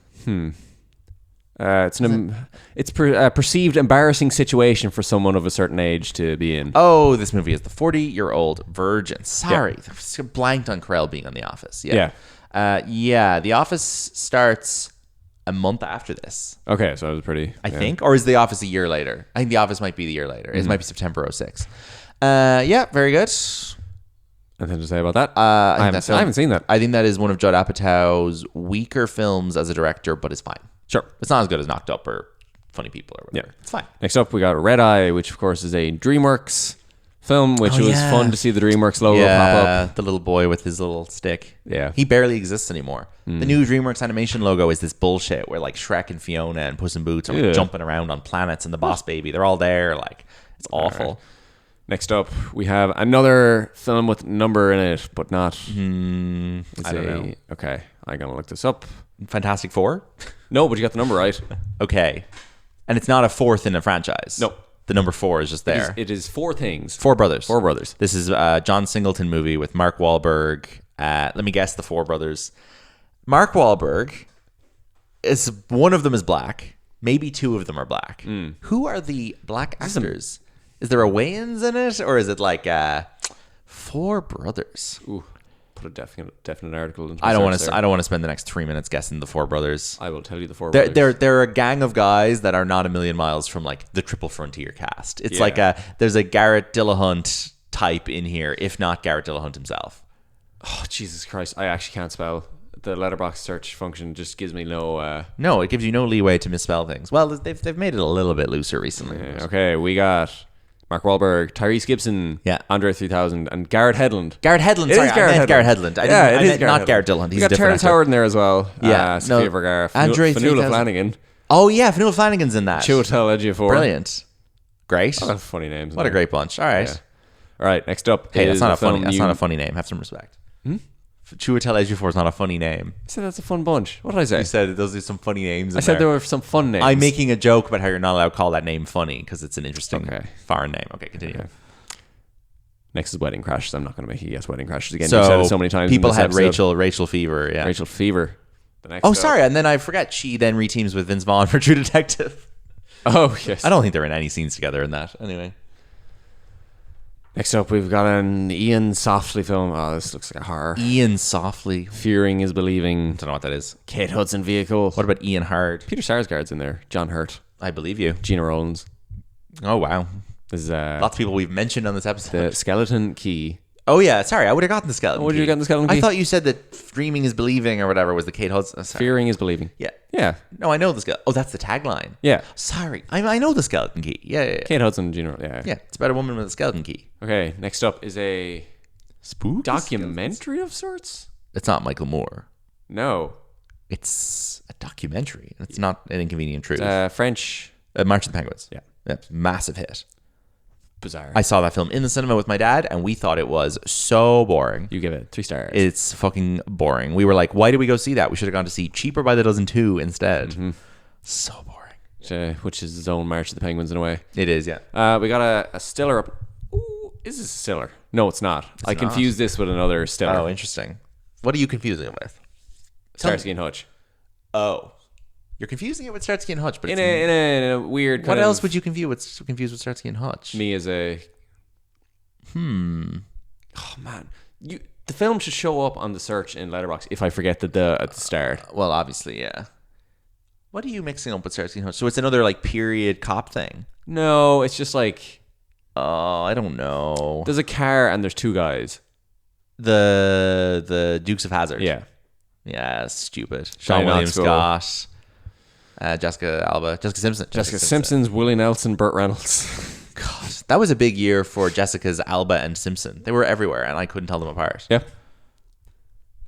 It's a perceived embarrassing situation for someone of a certain age to be in. Oh, this movie is The 40-Year-Old Virgin. Sorry. I blanked on Carell being on The Office. Yeah. The Office starts a month after this. Okay, so it was pretty. I think. Or is The Office a year later? I think The Office might be the year later. It might be September 06. Very good. Anything to say about that? I haven't seen that. I think that is one of Judd Apatow's weaker films as a director, but it's fine. Sure. It's not as good as Knocked Up or Funny People or whatever. Yeah. It's fine. Next up, we got Red Eye, which of course is a DreamWorks film, which was fun to see the DreamWorks logo pop up. The little boy with his little stick. Yeah. He barely exists anymore. The new DreamWorks animation logo is this bullshit where like Shrek and Fiona and Puss in Boots are like, jumping around on planets and the Boss Baby. They're all there. Like, it's awful. Right. Next up, we have another film with number in it, but not. I don't know. Okay, I'm gonna look this up. Fantastic Four? No, but you got the number right. Okay. And it's not a fourth in a franchise. No. The number 4 is just there. It is four things. Four Brothers. Four Brothers. This is a John Singleton movie with Mark Wahlberg. Let me guess the Four Brothers. Mark Wahlberg, is one of them is black. Maybe two of them are black. Who are the black actors? Is there a Wayans in it? Or is it like Four Brothers? Ooh, put a definite article into I don't want to spend the next 3 minutes guessing the Four Brothers. I will tell you the Four Brothers. They're a gang of guys that are not a million miles from like the Triple Frontier cast. It's like there's a Garrett Dillahunt type in here, if not Garrett Dillahunt himself. Oh, Jesus Christ. I actually can't spell. The letterbox search function just gives me no... No, it gives you no leeway to misspell things. Well, they've made it a little bit looser recently. Okay, we got Mark Wahlberg, Tyrese Gibson, Andre 3000, and Garrett Hedlund. Garrett Hedlund, It sorry, is I meant Garrett Hedlund. I meant not Garrett Dillahunt. He's we got a different Terrence actor. Howard in there as well. Yeah, Sofia Vergara, Andre Fanula 3000. Flanagan, Oh, yeah, Fanula Flanagan's in that. Chiwetel Ejiofor. Brilliant. Great. Oh, funny names. What a great bunch. All right. Yeah. All right, next up Hey, is that's the film not a funny name. Have some respect. Chiwetel Ejiofor is not a funny name. I said that's a fun bunch. What did I say? You said those are some funny names. I said there were some fun names. I'm making a joke about how you're not allowed to call that name funny because it's an interesting foreign name. Okay, continue. Okay. Next is Wedding Crashers. I'm not going to make you guess Wedding Crashers again. So You've said it so many times. People in this had episode. Rachel Fever. Yeah, Rachel Fever. The next Oh, up. sorry, and then I forgot she then reteams with Vince Vaughn for True Detective. Oh, yes. I don't think they're in any scenes together in that. Anyway. Next up, we've got an Ian Softly film. Oh, this looks like a horror. Ian Softly. Fearing is Believing. Don't know what that is. Kate Hudson vehicle. What about Ian Hard? Peter Sarsgaard's in there. John Hurt. I believe you. Gina Rollins. Oh, wow. This is Lots of people we've mentioned on this episode. the Skeleton Key. Oh, yeah. Sorry, I would have gotten the Skeleton Key. Would you have gotten the Skeleton Key? I thought you said that Dreaming is Believing or whatever was the Kate Hudson. Sorry. Fearing is Believing. Yeah. Yeah. No, I know the Skeleton. Oh, that's the tagline. Yeah. Sorry. I know the Skeleton Key. Yeah. Kate Hudson, Gina. Yeah. Yeah, it's about a woman with a skeleton key. Okay. Next up is a Spook? documentary of sorts. It's not Michael Moore. No. It's a documentary. It's not An Inconvenient Truth. French. March of the Penguins. Yeah. Massive hit. Bizarre. I saw that film in the cinema with my dad, and we thought it was so boring. You give it 3 stars. It's fucking boring. We were like, why did we go see that? We should have gone to see Cheaper by the Dozen 2 instead. So boring. Which is his own March of the Penguins in a way. It is, yeah. We got a Stiller up. Ooh, is this a Stiller? No, it's not. I confused this with another Stiller. Oh, interesting. What are you confusing it with? Starsky and Hutch. Oh. You're confusing it with Starsky and Hutch, but In a weird kind what of... else would you confuse with Starsky and Hutch? Me as a... Oh, man. The film should show up on the search in Letterboxd if I forget at the start. Well, obviously, yeah. What are you mixing up with Starsky and Hutch? So it's another like period cop thing. No, it's just like Oh, I don't know. there's a car and there's 2 guys. The Dukes of Hazzard. Yeah. Yeah, stupid. Shiny Sean William Knoxville. Scott. Jessica Alba. Jessica Simpson. Jessica Simpson's Willie Nelson, Burt Reynolds.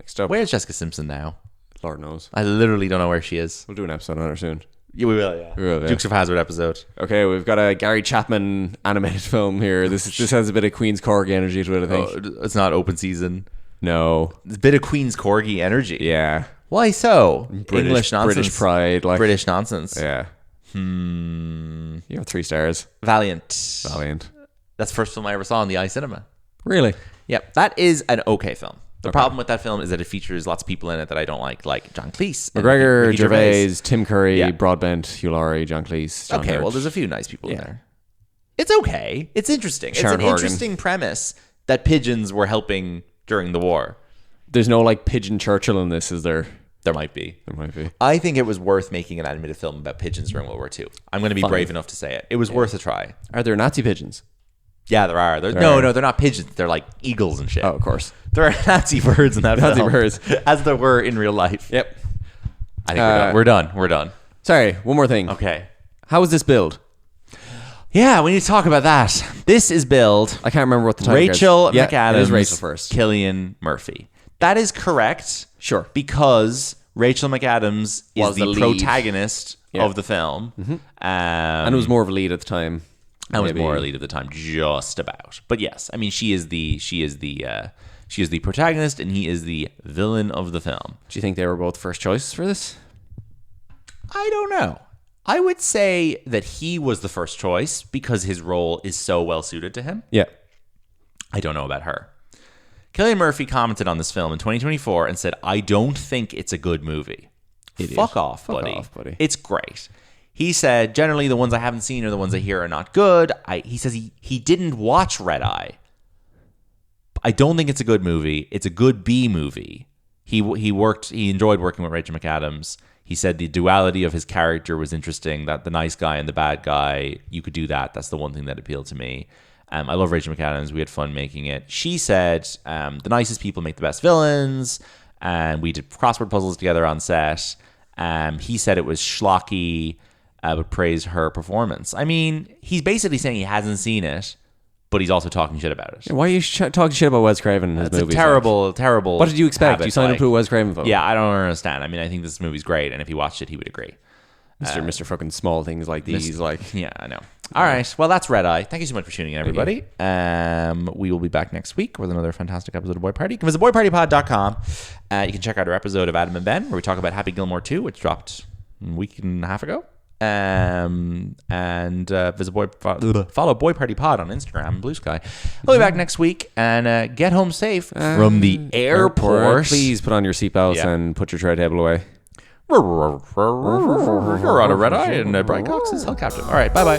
Next up. Where's Jessica Simpson now? Lord knows. I literally don't know where she is. We'll do an episode on her soon. Yeah, we will, yeah. Dukes of Hazzard episode. Okay, we've got a Gary Chapman animated film here. This has a bit of Queen's Corgi energy to it, I think. Oh, it's not open season. No. It's a bit of Queen's Corgi energy. Yeah. Why so? English nonsense. British pride. British nonsense. Yeah. You have 3 stars. Valiant. That's the first film I ever saw in the iCinema. Really? Yep. That is an okay film. The problem with that film is that it features lots of people in it that I don't like John Cleese. McGregor, Gervais, Tim Curry, Broadbent, Hugh Laurie, John Cleese. John Hurt. Well, there's a few nice people in there. It's okay. It's interesting. Sharon it's an interesting premise that pigeons were helping during the war. There's no pigeon Churchill in this, is there? There might be. I think it was worth making an animated film about pigeons during World War II. I'm going to be brave enough to say it. It was worth a try. Are there Nazi pigeons? Yeah, there are. No, they're not pigeons. They're like eagles and shit. Oh, of course. There are Nazi birds in that film. Nazi birds. As there were in real life. Yep. I think we're done. We're done. Sorry, one more thing. Okay. How was this billed? Yeah, we need to talk about that. This is billed. I can't remember what the title Rachel is. McAdams. It is Rachel first. Cillian Murphy. That is correct. Sure. Because Rachel McAdams is the lead protagonist of the film. Mm-hmm. And it was more of a lead at the time. I was more a lead at the time, just about. But yes, I mean, she is the protagonist, and he is the villain of the film. Do you think they were both first choices for this? I don't know. I would say that he was the first choice because his role is so well suited to him. Yeah. I don't know about her. Cillian Murphy commented on this film in 2024 and said, "I don't think it's a good movie." Fuck off, buddy. It's great. He said, generally, the ones I haven't seen or the ones I hear are not good. He says he didn't watch Red Eye. I don't think it's a good movie. It's a good B movie. He enjoyed working with Rachel McAdams. He said the duality of his character was interesting, that the nice guy and the bad guy, you could do that. That's the one thing that appealed to me. I love Rachel McAdams. We had fun making it. She said, the nicest people make the best villains. And we did crossword puzzles together on set. He said it was schlocky. But praise her performance. I mean, he's basically saying he hasn't seen it, but he's also talking shit about it. Why are you talking shit about Wes Craven in his movies? It's a terrible. What did you expect? You signed up to a Wes Craven film. Yeah, I don't understand. I mean, I think this movie's great, and if he watched it, he would agree. Mr. fucking small things like these, yeah, I know. All right, well, that's Red Eye. Thank you so much for tuning in, everybody. We will be back next week with another fantastic episode of Boy Party. You can visit boypartypod.com. You can check out our episode of Adam and Ben, where we talk about Happy Gilmore 2, which dropped a week and a half ago. Follow Boy Party Pod on Instagram and Blue Sky. We'll be back next week and get home safe from the airport. Please put on your seatbelts and put your tray table away. We're on a Red Eye and Bright Cox is held captive. All right, bye-bye.